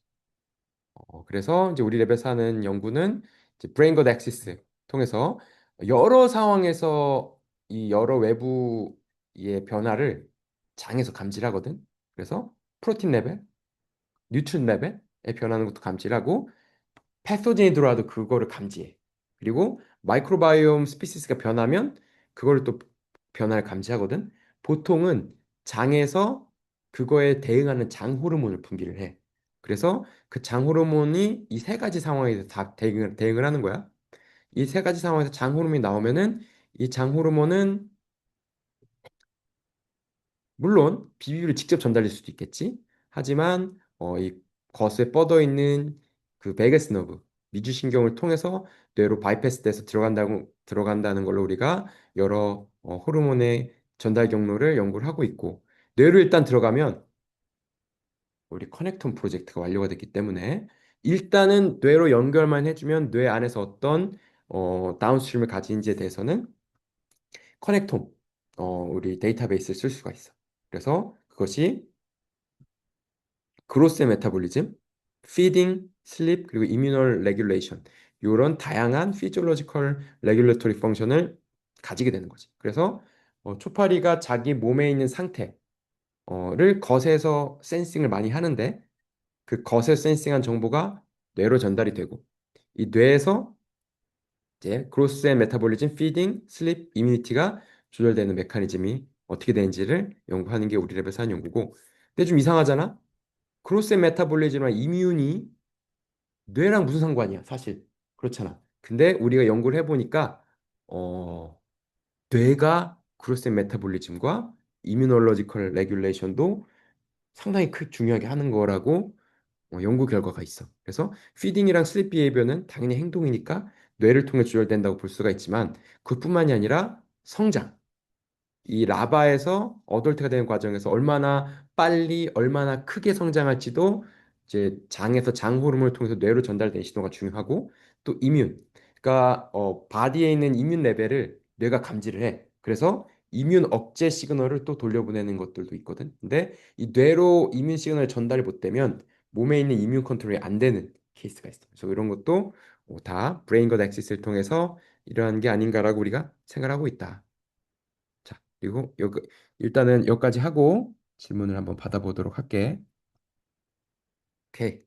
그래서 이제 우리 랩에서 하는 연구는 이제 브레인 것 액시스 통해서 여러 상황에서 이 여러 외부의 변화를 장에서 감지를 하거든. 그래서 프로틴 레벨, 뉴트린 레벨에 변하는 것도 감지를 하고 패소진이 들어와도 그거를 감지해. 그리고 마이크로바이옴 스피시스가 변하면 그거를 또 변화를 감지하거든. 보통은 장에서 그거에 대응하는 장 호르몬을 분비를 해. 그래서 그 장 호르몬이 이 세 가지 상황에서 다 대응을 하는 거야. 이 세 가지 상황에서 장 호르몬이 나오면은 이 장 호르몬은 물론 비비를 직접 전달될 수도 있겠지. 하지만 이 겉에 뻗어 있는 그 베가스 너브 미주신경을 통해서 뇌로 바이패스돼서 들어간다는 걸로 우리가 여러 호르몬의 전달 경로를 연구를 하고 있고 뇌로 일단 들어가면 우리 커넥톤 프로젝트가 완료가 됐기 때문에 일단은 뇌로 연결만 해주면 뇌 안에서 어떤 다운스트림을 가지는지에 대해서는 커넥톰 우리 데이터베이스를 쓸 수가 있어. 그래서 그것이 그로스의 메타볼리즘, 피딩, 슬립 그리고 이뮤널 레귤레이션 이런 다양한 피지올로지컬 레귤레토리 펑션을 가지게 되는 거지. 그래서 초파리가 자기 몸에 있는 상태를 겉에서 센싱을 많이 하는데 그 겉에 센싱한 정보가 뇌로 전달이 되고 이 뇌에서 이제 그로스의 메타볼리즘, 피딩, 슬립, 이뮤니티가 조절되는 메커니즘이 어떻게 되는지를 연구하는 게 우리 랩에서 하는 연구고 근데 좀 이상하잖아? 그로스의 메타볼리즘이랑 이뮨이 뇌랑 무슨 상관이야 사실 그렇잖아 근데 우리가 연구를 해보니까 어, 뇌가 그로스의 메타볼리즘과 이뮤놀로지컬 레귤레이션도 상당히 중요하게 하는 거라고 연구 결과가 있어. 그래서 피딩이랑 슬립 비헤이비어는 당연히 행동이니까 뇌를 통해 조절된다고 볼 수가 있지만 그뿐만이 아니라 성장. 이 라바에서 어덜트가 되는 과정에서 얼마나 빨리 얼마나 크게 성장할지도 이제 장에서 장 호르몬을 통해서 뇌로 전달되는 신호가 중요하고 또 이뮨 그러니까 바디에 있는 이뮨 레벨을 뇌가 감지를 해. 그래서 이뮨 억제 시그널을 또 돌려보내는 것들도 있거든. 근데 이 뇌로 이뮨 시그널 전달이 못 되면 몸에 있는 이뮨 컨트롤이 안 되는 케이스가 있어. 그래서 이런 것도 다 브레인 것 액시스를 통해서 이러한 게 아닌가라고 우리가 생각하고 있다. 자, 그리고 일단은 여기까지 하고 질문을 한번 받아보도록 할게. 오케이.